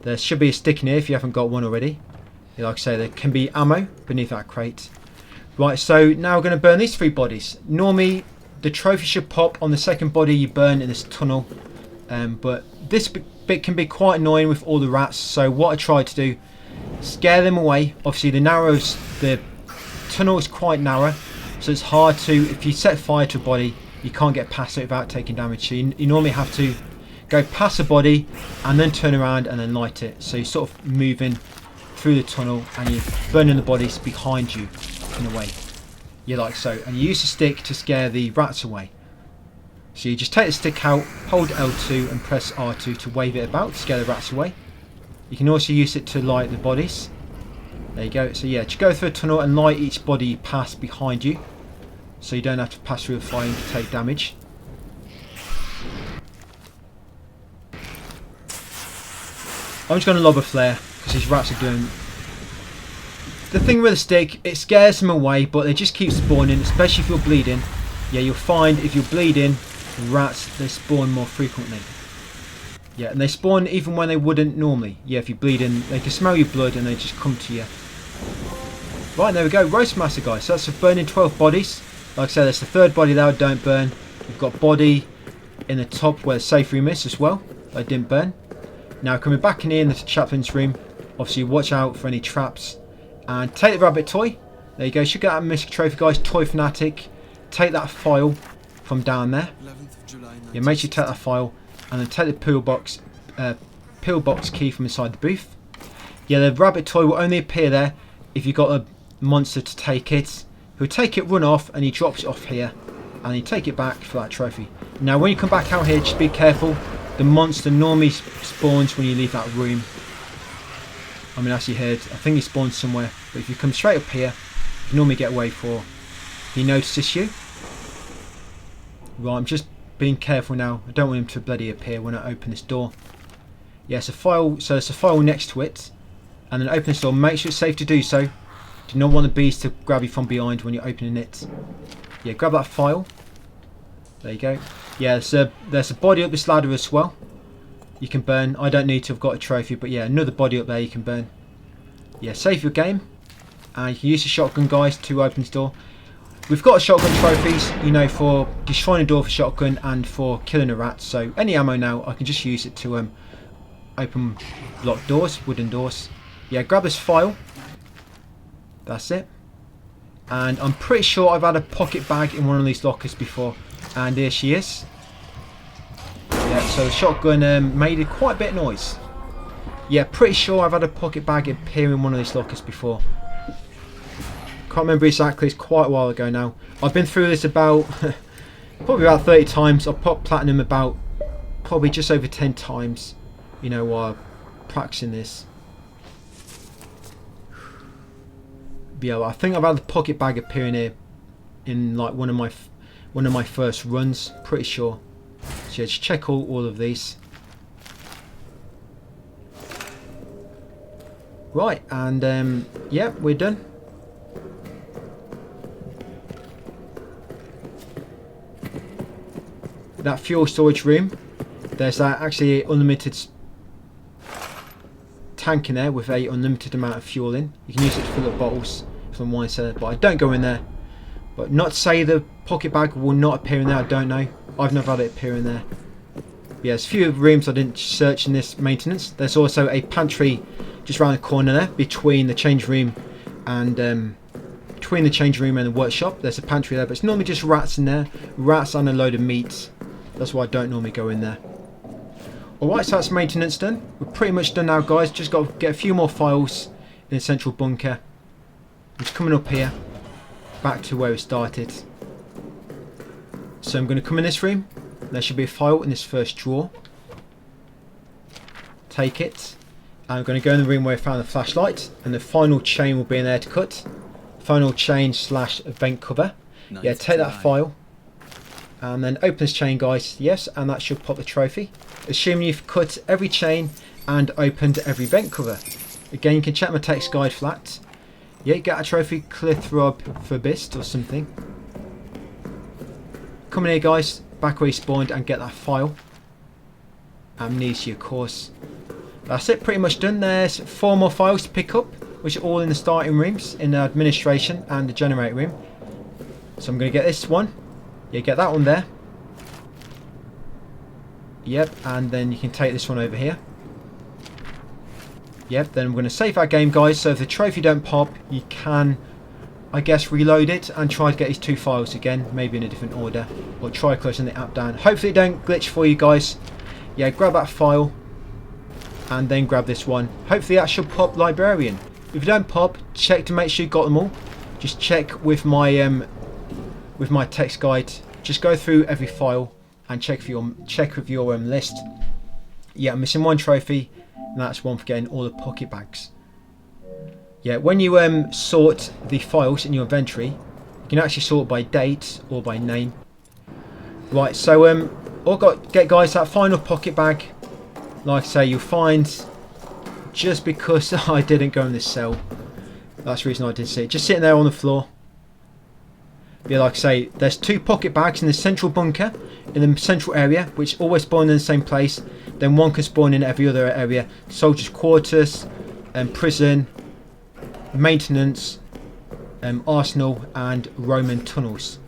A: There should be a stick in here if you haven't got one already. Yeah, like I say, there can be ammo beneath that crate. Right, so now we're going to burn these 3 bodies. Normally, the trophy should pop on the second body you burn in this tunnel. But this bit can be quite annoying with all the rats. So what I tried to do, scare them away. Obviously, the tunnel is quite narrow. So it's hard to, if you set fire to a body, you can't get past it without taking damage. So you normally have to go past the body and then turn around and then light it. So you're sort of moving through the tunnel and you're burning the bodies behind you in a way. Yeah, like so. And you use the stick to scare the rats away. So you just take the stick out, hold L2 and press R2 to wave it about to scare the rats away. You can also use it to light the bodies. There you go. So yeah, just go through a tunnel and light each body you pass behind you. So you don't have to pass through a fire to take damage. I'm just going to lob a flare because these rats are doing... The thing with the stick, it scares them away, but they just keep spawning, especially if you're bleeding. Yeah, you'll find if you're bleeding, rats, they spawn more frequently. Yeah, and they spawn even when they wouldn't normally. Yeah, if you're bleeding, they can smell your blood and they just come to you. Right, there we go, roast master, guys. So that's for burning 12 bodies. Like I said, that's the 3rd body that I don't burn. We've got body in the top where the safe room is as well, that I didn't burn. Now coming back in here in the chaplain's room, obviously watch out for any traps. And take the rabbit toy. There you go, should get that mystic trophy, guys. Toy fanatic. Take that file from down there.
C: 11th of July,
A: Yeah, make sure you take that file and then take the pillbox key from inside the booth. Yeah, the rabbit toy will only appear there if you've got a monster to take it. He'll take it, run off, and he drops it off here, and you take it back for that trophy. Now, when you come back out here, just be careful. The monster normally spawns when you leave that room. I mean, as you heard, I think he spawns somewhere. But if you come straight up here, you normally get away before he notices you. Right, I'm just being careful now. I don't want him to bloody appear when I open this door. Yeah, it's a file, so there's a file next to it. And then open this door, make sure it's safe to do so. Do not want the bees to grab you from behind when you're opening it. Yeah, grab that file. There you go. Yeah, there's a body up this ladder as well. You can burn. I don't need to have got a trophy, but yeah, another body up there you can burn. Yeah, save your game. And you can use the shotgun, guys, to open this door. We've got shotgun trophies, you know, for destroying a door for shotgun and for killing a rat. So any ammo now, I can just use it to open locked doors, wooden doors. Yeah, grab this file. That's it. And I'm pretty sure I've had a pocket bag in one of these lockers before. And here she is. Yeah, so the shotgun made quite a bit of noise. Yeah, pretty sure I've had a pocket bag appear in one of these lockers before. Can't remember exactly, it's quite a while ago now. I've been through this about, probably about 30 times. I've popped platinum about, probably just over 10 times, you know, while practicing this. But yeah, I think I've had the pocket bag appearing here in like one of my first runs, pretty sure. So yeah, just check all of these. Right, and yeah, we're done. That fuel storage room, there's actually an unlimited tank in there with a unlimited amount of fuel in. You can use it to fill up bottles from wine cellar, but I don't go in there. But not to say the pocket bag will not appear in there, I don't know. I've never had it appear in there. But yeah, there's a few rooms I didn't search in this maintenance. There's also a pantry just around the corner there, between the change room and the workshop. There's a pantry there, but it's normally just rats in there. Rats and a load of meat. That's why I don't normally go in there. Alright, so that's maintenance done. We're pretty much done now, guys. Just got to get a few more files in the central bunker. It's coming up here, back to where we started. So I'm going to come in this room. There should be a file in this first drawer. Take it. I'm going to go in the room where I found the flashlight, and the final chain will be in there to cut. Final chain / event cover. Yeah, take that file. And then open this chain, guys. Yes, and that should pop the trophy. Assuming you've cut every chain and opened every vent cover. Again, you can check my text guide for that. Yeah, you get a trophy, Clithrob Verbist or something. Come in here, guys, back where you spawned, and get that file. Amnesia, of course. That's it, pretty much done. There's 4 more files to pick up, which are all in the starting rooms, in the administration and the generator room. So I'm going to get this one. Yeah, get that one there. Yep, and then you can take this one over here. Yep, then we're going to save our game, guys, so if the trophy don't pop, you can, I guess, reload it and try to get these 2 files again, maybe in a different order, or try closing the app down. Hopefully it don't glitch for you guys. Yeah, grab that file, and then grab this one. Hopefully that should pop Librarian. If you don't pop, check to make sure you got them all. Just check with my text guide. Just go through every file and check with your list. Yeah, I'm missing 1 trophy, and that's one for getting all the pocket bags. Yeah, when you sort the files in your inventory, you can actually sort by date or by name. Right, so all got get guys, that final pocket bag, like I say, you'll find, just because I didn't go in this cell, that's the reason I didn't see it, just sitting there on the floor. Yeah, like I say, there's 2 pocket bags in the central bunker, in the central area, which always spawn in the same place. Then 1 can spawn in every other area. Soldiers' quarters, prison, maintenance, arsenal, and Roman tunnels.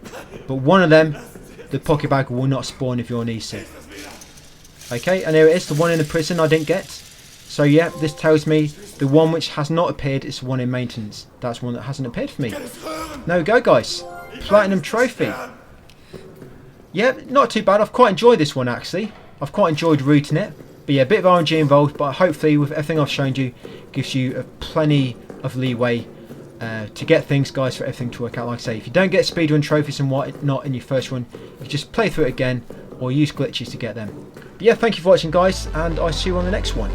A: But one of them, the pocket bag, will not spawn if you're on easy. Okay, and here it is, the one in the prison I didn't get. So yeah, this tells me the one which has not appeared is the one in maintenance. That's one that hasn't appeared for me. There we go, guys. Platinum trophy. Yeah, not too bad. I've quite enjoyed this one, actually. I've quite enjoyed routing it. But yeah, a bit of RNG involved, but hopefully with everything I've shown you, gives you plenty of leeway to get things, guys, for everything to work out. Like I say, if you don't get speedrun trophies and whatnot in your first run, you just play through it again or use glitches to get them. But yeah, thank you for watching, guys, and I'll see you on the next one.